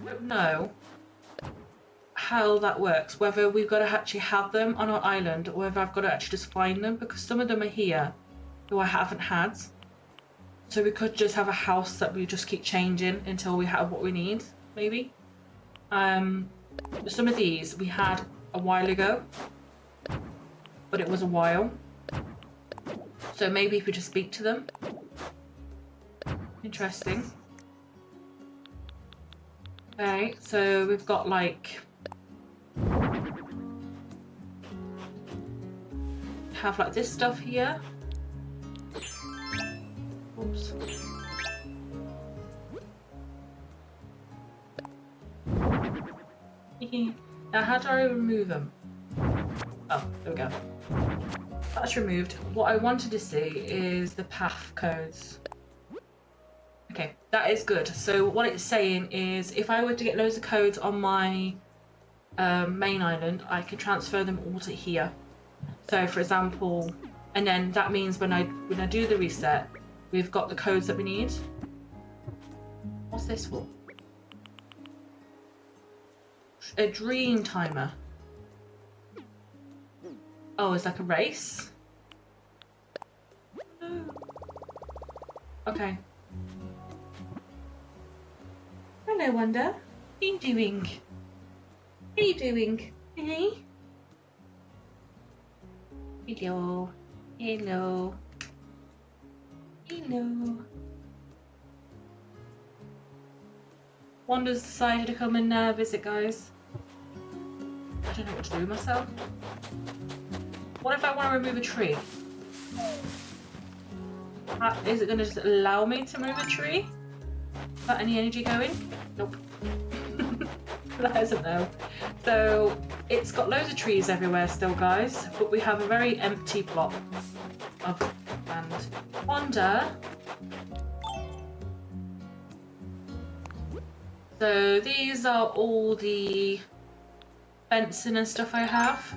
S1: I don't know how that works, whether we've got to actually have them on our island or whether I've got to actually just find them, because some of them are here who I haven't had. So we could just have a house that we just keep changing until we have what we need, maybe. Some of these we had a while ago, but it was a while. So maybe if we just speak to them. Interesting. Okay, so we've got like... have like this stuff here. Oops. Now how do I remove them? Oh, there we go. That's removed. What I wanted to see is the path codes. Okay, that is good. So what it's saying is if I were to get loads of codes on my main island, I can transfer them all to here. So for example, and then that means when I do the reset, we've got the codes that we need. What's this for? A dream timer. Oh, it's like a race? Okay. Hello, Wanda. What are you doing? What are you doing? Hey? Hello. Hello. Hello. Wanda's decided to come and visit, guys. I don't know what to do with myself. What if I want to remove a tree? Is it going to just allow me to move a tree? Without any energy going? Nope. That isn't no. So it's got loads of trees everywhere still, guys, but we have a very empty plot of land. Wanda. So these are all the fencing and stuff I have.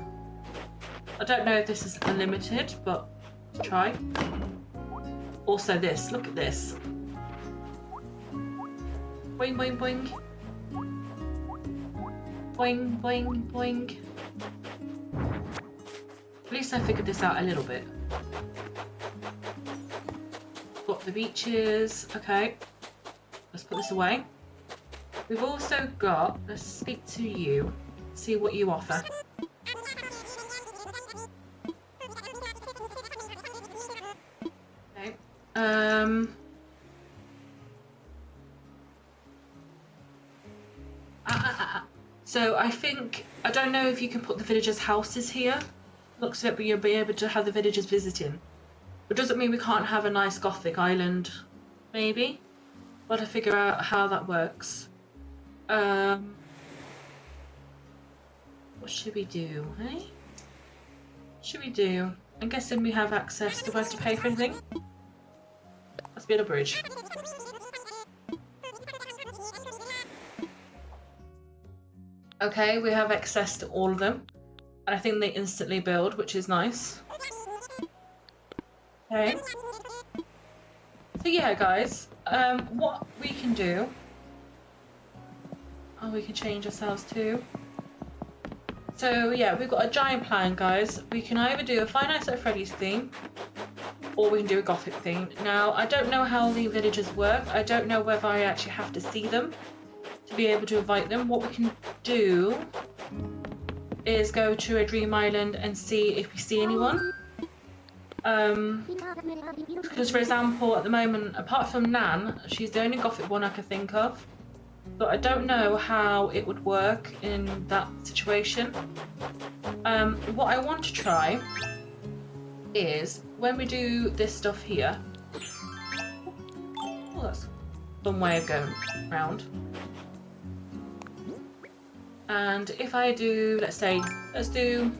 S1: I don't know if this is unlimited, but let's try. Also this, look at this. Boing, boing, boing. Boing, boing, boing. At least I figured this out a little bit. Got the beaches, okay. Let's put this away. We've also got, let's speak to you, see what you offer. Okay. So I think, I don't know if you can put the villagers' houses here. Looks like you'll be able to have the villagers visiting. But doesn't mean we can't have a nice gothic island, maybe. Got to figure out how that works. What should we do, eh? What should we do? I'm guessing we have access. Do I have to pay for anything? Let's build a bridge. Okay, we have access to all of them. And I think they instantly build, which is nice. Okay. So yeah, guys, what we can do... Oh, we can change ourselves too. So yeah, we've got a giant plan, guys. We can either do a Five Nights at Freddy's theme, or we can do a Gothic theme. Now, I don't know how the villagers work. I don't know whether I actually have to see them to be able to invite them. What we can do is go to a dream island and see if we see anyone. Because for example, at the moment, apart from Nan, she's the only Gothic one I can think of. But I don't know how it would work in that situation. What I want to try is when we do this stuff here. Oh, that's a fun way of going round. And if I do, let's do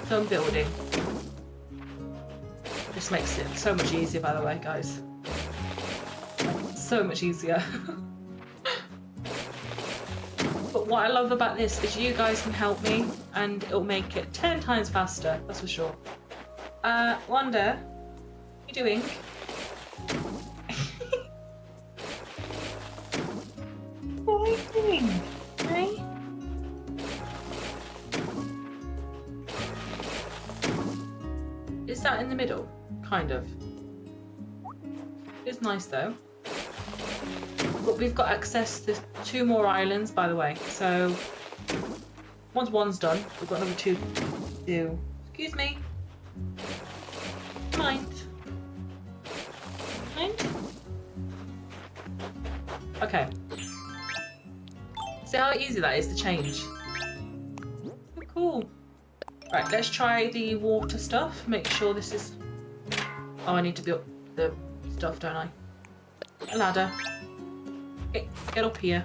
S1: some building. This makes it so much easier, by the way, guys. So much easier. But what I love about this is you guys can help me and it'll make it 10 times faster, that's for sure. Wanda, what are you doing? What are you doing? Hey? Is that in the middle? Kind of. It's nice though. But we've got access to 2 more islands, by the way. So once one's done, we've got another 2 to do. Excuse me. Mind. Mind? Okay. See how easy that is to change? So cool. Right, let's try the water stuff. Make sure this is... Oh, I need to build the stuff, don't I? A ladder. Get up here.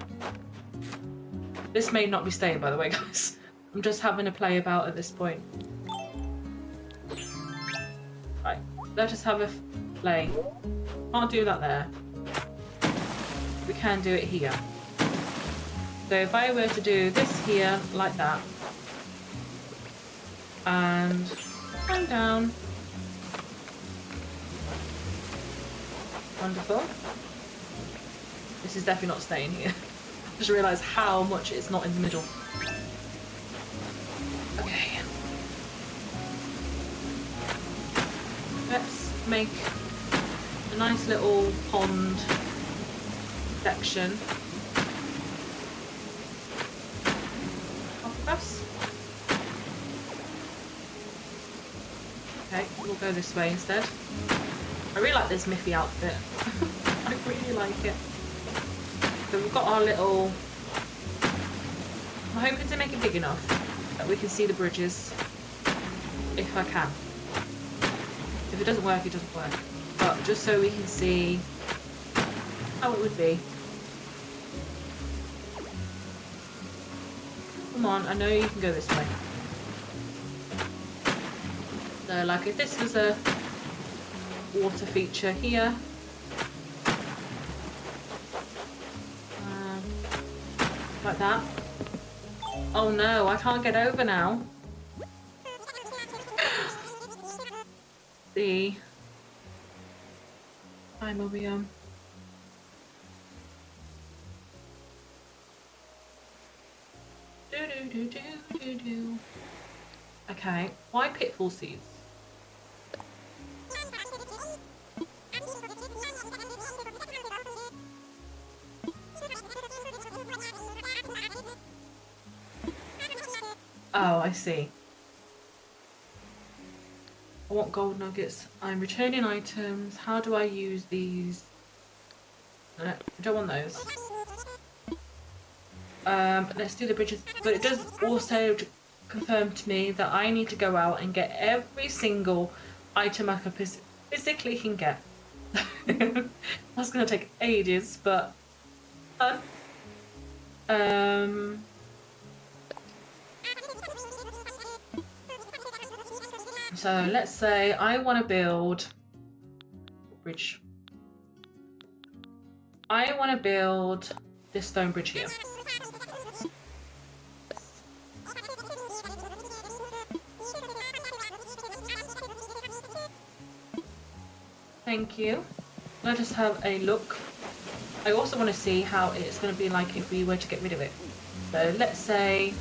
S1: This may not be staying, by the way, guys. I'm just having a play about at this point. Right, let us have a play. Can't do that there. We can do it here. So if I were to do this here, like that, and climb down. Wonderful. This is definitely not staying here. Just realised how much it's not in the middle. Okay. Let's make a nice little pond section. Off us. Okay, we'll go this way instead. I really like this Miffy outfit. I really like it. So we've got our little... I'm hoping to make it big enough that we can see the bridges, if I can. If it doesn't work, it doesn't work. But just so we can see how it would be. Come on, I know you can go this way. So like if this was a water feature here, like that. Oh no, I can't get over now. The time will be do. Okay, why pitfall seeds? Oh, I see. I want gold nuggets. I'm returning items. How do I use these? I don't want those. Let's do the bridges. But it does also confirm to me that I need to go out and get every single item I can physically can get. That's going to take ages, but fun. So let's say I want to build a bridge. I want to build this stone bridge here. Thank you. Let us have a look. I also want to see how it's going to be like if we were to get rid of it. So let's say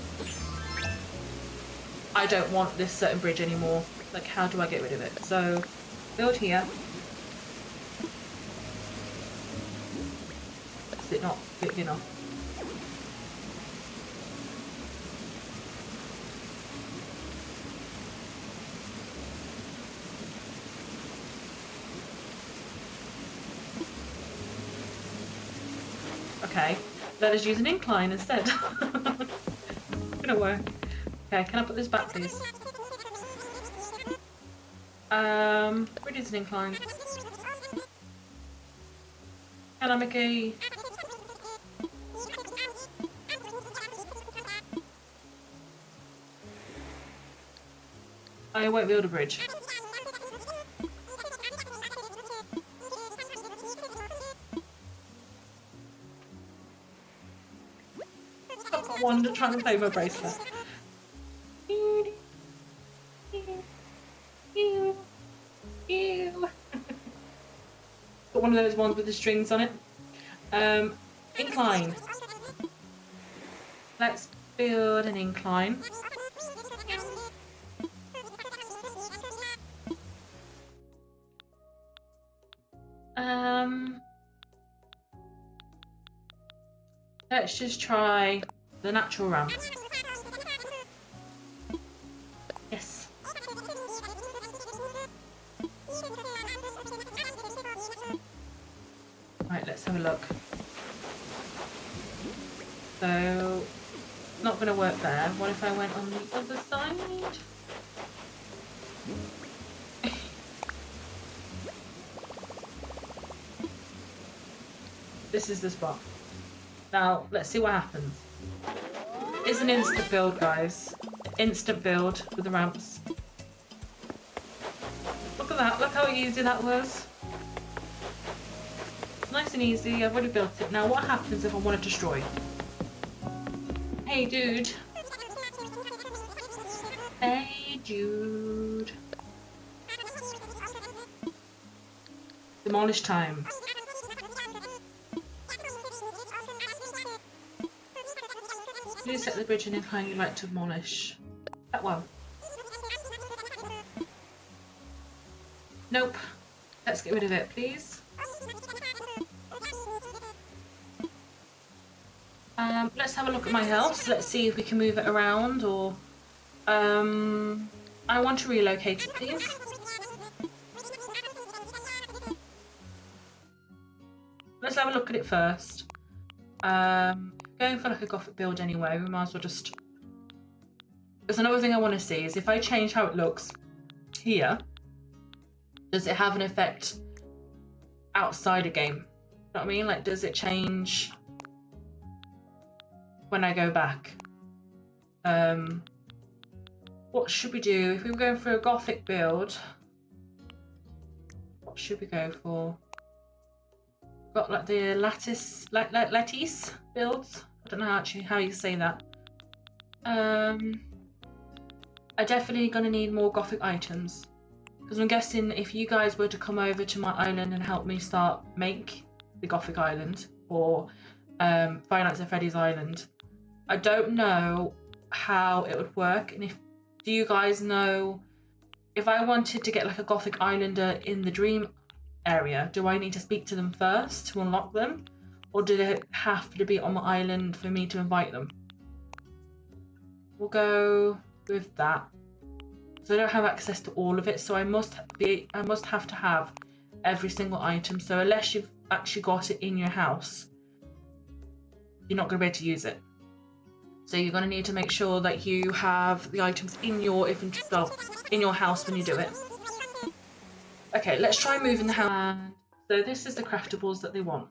S1: I don't want this certain bridge anymore. Like, how do I get rid of it? So build here. Is it not big enough? Okay, let us use an incline instead. It's gonna work. Okay, can I put this back, please? Where is an incline? Can I make a... I won't build a bridge. Wanda trying to play my bracelet. Got one of those ones with the strings on it. Incline. Let's build an incline. Let's just try the natural ramp. Yes. Right, let's have a look. So, not going to work there. What if I went on the other side? This is the spot. Now, let's see what happens. It's an instant build, guys. Instant build with the ramps. Look at that. Look how easy that was. Nice and easy. I've already built it. Now, what happens if I want to destroy? Hey, dude. Hey, dude. Demolish time. Please set the bridge and incline you'd like to demolish. That one. Nope. Let's get rid of it, please. Let's have a look at my house. Let's see if we can move it around, or... I want to relocate it, please. Let's have a look at it first. Going for like a gothic build anyway, we might as well just... There's another thing I want to see is if I change how it looks here, does it have an effect outside a game? You know what I mean? Like, does it change when I go back? What should we do? If we were going for a gothic build, what should we go for? Got like the lattice builds. I don't know actually how you say that. I'm definitely gonna need more gothic items, because I'm guessing if you guys were to come over to my island and help me start make the gothic island, or Five Nights at Freddy's island, I don't know how it would work. And do you guys know if I wanted to get like a gothic islander in the dream area, do I need to speak to them first to unlock them, or do they have to be on the island for me to invite them? We'll go with that. So I don't have access to all of it, so I must have to have every single item. So unless you've actually got it in your house, you're not going to be able to use it. So you're going to need to make sure that you have the items in your in your house when you do it. Okay, let's try moving the house. So this is the craftables that they want.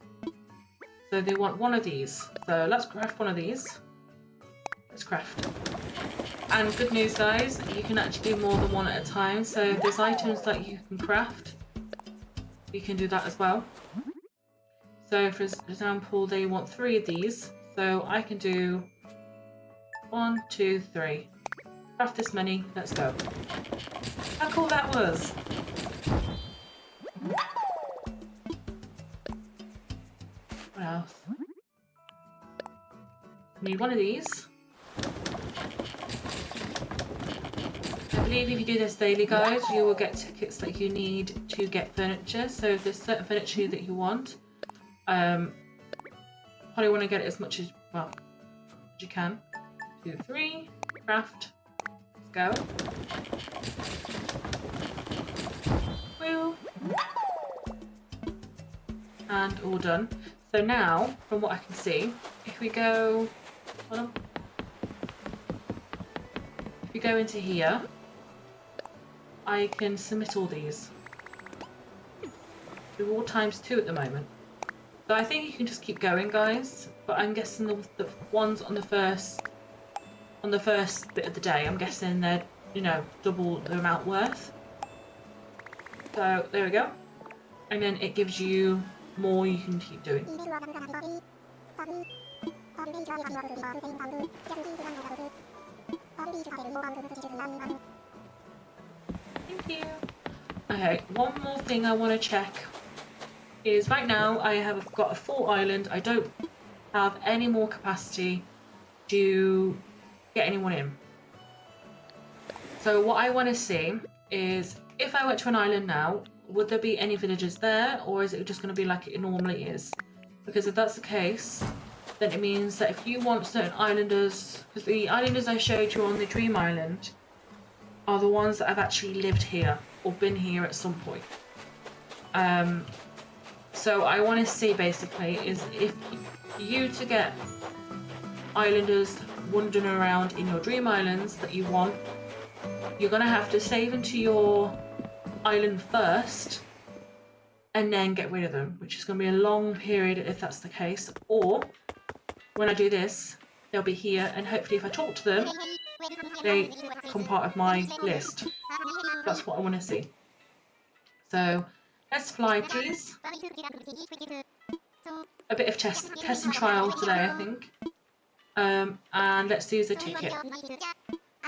S1: So they want one of these. So let's craft one of these. Let's craft. And good news, guys, you can actually do more than one at a time. So if there's items that you can craft, you can do that as well. So for example, they want 3 of these. So I can do 1, 2, 3. Craft this many. Let's go. How cool that was. What else? need one of these. I believe if you do this daily, guys, you will get tickets that you need to get furniture. So if there's certain furniture that you want, probably want to get it as much as, well, as you can. 2, 3, craft, let's go. Wheel. And all done. So now, from what I can see, if we go, hold on. If we go into here, I can submit all these. They're all ×2 at the moment. So I think you can just keep going, guys. But I'm guessing the ones on the first bit of the day, I'm guessing they're, you know, double the amount worth. So there we go. And then it gives you more you can keep doing. Thank you. Okay, one more thing I want to check is right now I have got a full island. I don't have any more capacity to get anyone in. So what I want to see is if I went to an island now, would there be any villagers there, or is it just going to be like it normally is? Because if that's the case, then it means that if you want certain islanders, because the islanders I showed you on the Dream Island are the ones that have actually lived here or been here at some point. So I want to see basically is if you to get islanders wandering around in your Dream Islands that you want, you're going to have to save into your island first and then get rid of them, which is going to be a long period if that's the case. Or when I do this, they'll be here, and hopefully if I talk to them, they become part of my list. That's what I want to see. So let's fly, please. A bit of test and trial today, I think. And let's use a ticket.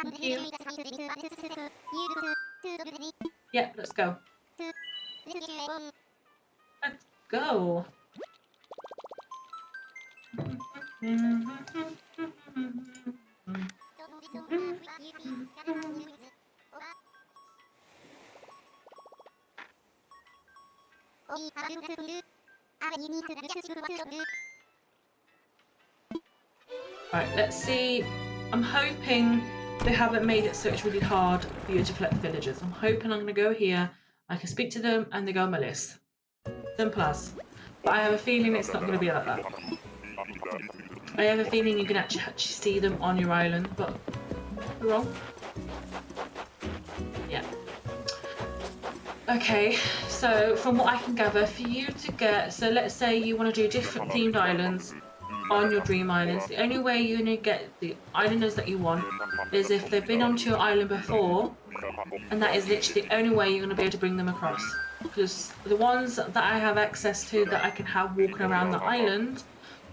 S1: Thank you. Yeah, let's go. Let's go. Right, let's see. I'm hoping they haven't made it so it's really hard for you to collect villagers. I'm hoping I'm going to go here, I can speak to them, and they go on my list. Simple as. But I have a feeling it's not going to be like that. I have a feeling you can actually see them on your island, but I'm wrong. Yeah. Okay, so from what I can gather, for you to get, so let's say you want to do different themed islands on your Dream Islands, the only way you're going to get the islanders that you want is if they've been onto your island before, and that is literally the only way you're going to be able to bring them across. Because the ones that I have access to that I can have walking around the island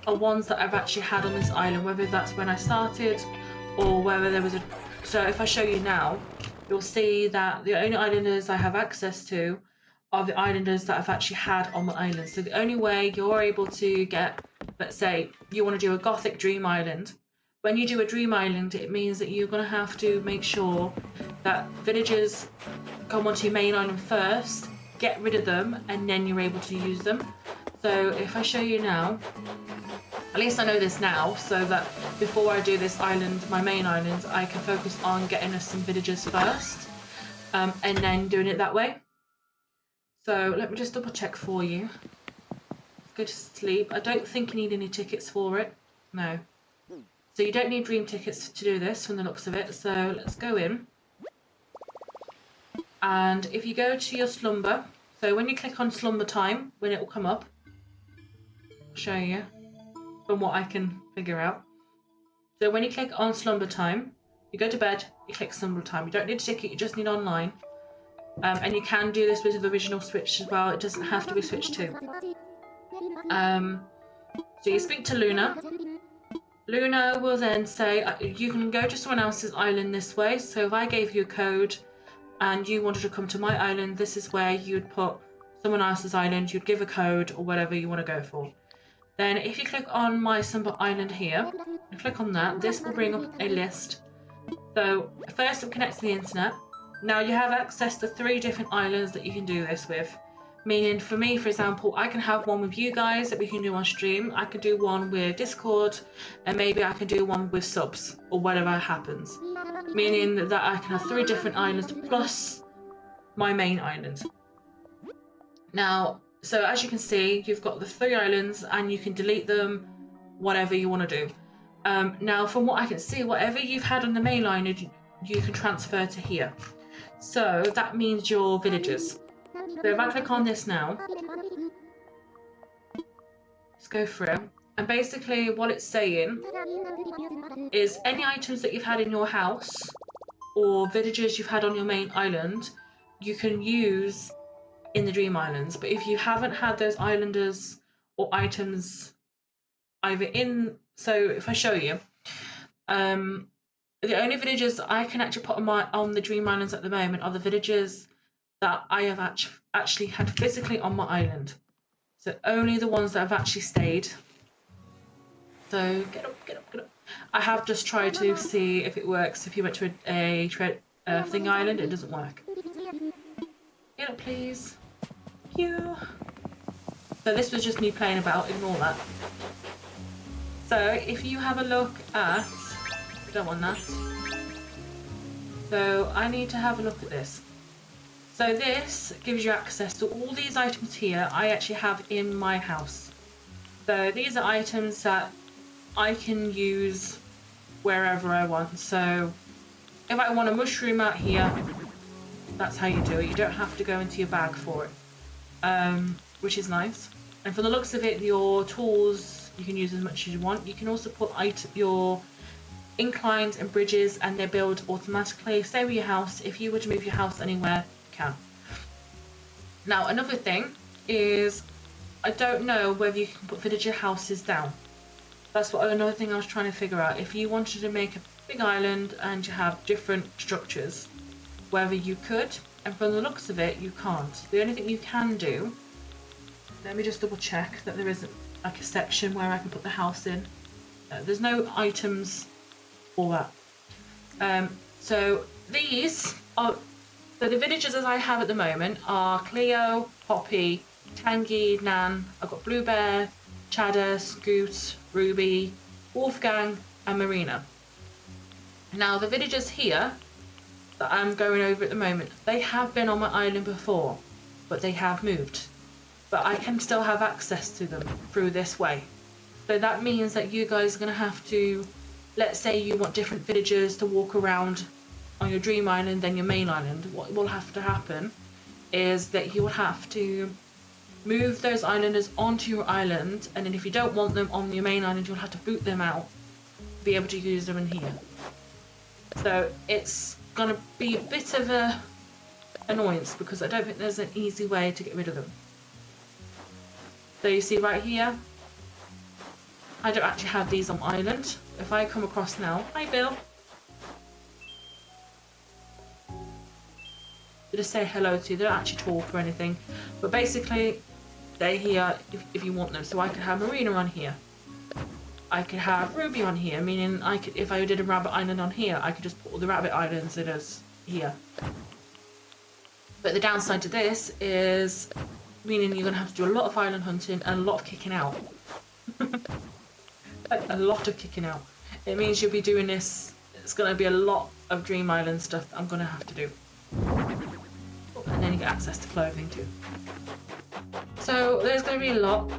S1: are ones that I've actually had on this island, whether that's when I started or whether there was a... So if I show you now, you'll see that the only islanders I have access to are the islanders that I've actually had on my island. So the only way you're able to get, let's say you want to do a Gothic Dream Island, when you do a Dream Island, it means that you're going to have to make sure that villagers come onto your main island first, get rid of them, and then you're able to use them. So if I show you now, at least I know this now, so that before I do this island, my main island, I can focus on getting us some villagers first, and then doing it that way. So let me just double check for you. Go to sleep. I don't think you need any tickets for it. No. So you don't need dream tickets to do this from the looks of it. So let's go in. And if you go to your slumber, so when you click on slumber time, when it will come up, I'll show you from what I can figure out. So when you click on slumber time, you go to bed, you click slumber time. You don't need a ticket, you just need online. And you can do this with the original Switch as well. It doesn't have to be Switch 2. So you speak to Luna. Luna will then say, you can go to someone else's island this way. So if I gave you a code and you wanted to come to my island, this is where you'd put someone else's island, you'd give a code or whatever you want to go for. Then if you click on my slumber island here, and click on that, this will bring up a list. So first I'm connected to the internet. Now you have access to 3 different islands that you can do this with. Meaning for me, for example, I can have one with you guys that we can do on stream. I could do one with Discord, and maybe I can do one with subs or whatever happens. Meaning that I can have 3 different islands plus my main island. Now, so as you can see, you've got the 3 islands and you can delete them, whatever you want to do. Now, from what I can see, whatever you've had on the main island, you can transfer to here. So that means your villages. So if I click on this now, let's go through. And basically what it's saying is any items that you've had in your house or villages you've had on your main island, you can use in the Dream Islands. But if you haven't had those islanders or items either in, so if I show you, the only villages I can actually put on the Dream Islands at the moment are the villages that I have actually had physically on my island. So only the ones that have actually stayed. So get up, get up, get up. I have just tried to see if it works. If you went to a thing island, it doesn't work. Get up, please. Thank you. So this was just me playing about, ignore that. So if you have a look at, I don't want that. So I need to have a look at this. So this gives you access to all these items here I actually have in my house. So these are items that I can use wherever I want. So if I want a mushroom out here, that's how you do it. You don't have to go into your bag for it, which is nice. And from the looks of it, your tools, you can use as much as you want. You can also put your inclines and bridges and they build automatically. Stay with your house. If you were to move your house anywhere, can. Now another thing is I don't know whether you can put villager houses down. That's what another thing I was trying to figure out. If you wanted to make a big island and you have different structures, whether you could, and from the looks of it you can't. The only thing you can do, let me just double check that there isn't like a section where I can put the house in. There's no items for that. So these are so the villagers as I have at the moment are Cleo, Poppy, Tangy, Nan, I've got Blue Bear, Cheddar, Scoot, Ruby, Wolfgang and Marina. Now the villagers here that I'm going over at the moment, they have been on my island before, but they have moved. But I can still have access to them through this way. So that means that you guys are going to have to, let's say you want different villagers to walk around on your dream island than your main island. What will have to happen is that you will have to move those islanders onto your island, and then if you don't want them on your main island, you'll have to boot them out to be able to use them in here. So it's going to be a bit of a annoyance because I don't think there's an easy way to get rid of them. So you see right here, I don't actually have these on my island. If I come across now, hi Bill. They just say hello to you, they don't actually talk or anything. But basically, they're here if you want them. So I could have Marina on here. I could have Ruby on here, meaning I could, if I did a rabbit island on here, I could just put all the rabbit islands in as here. But the downside to this is meaning you're going to have to do a lot of island hunting and a lot of kicking out. A lot of kicking out. It means you'll be doing this, it's going to be a lot of Dream Island stuff that I'm going to have to do. And then you get access to clothing too. So there's going to be a lot,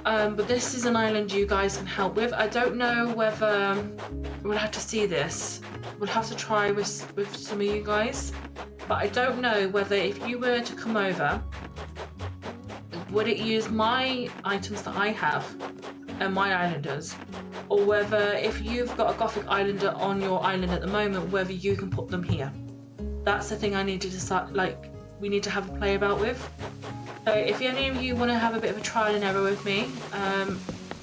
S1: but this is an island you guys can help with. I don't know whether we'll have to see this. We'll have to try with some of you guys, but I don't know whether if you were to come over, would it use my items that I have and my islanders, or whether if you've got a Gothic islander on your island at the moment, whether you can put them here. That's the thing I need to decide, like, we need to have a play about with. So if any of you want to have a bit of a trial and error with me,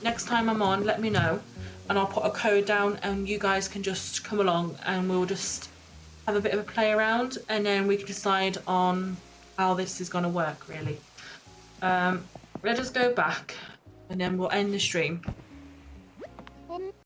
S1: next time I'm on, let me know, and I'll put a code down and you guys can just come along and we'll just have a bit of a play around, and then we can decide on how this is going to work, really. Let's just go back. and then we'll end the stream.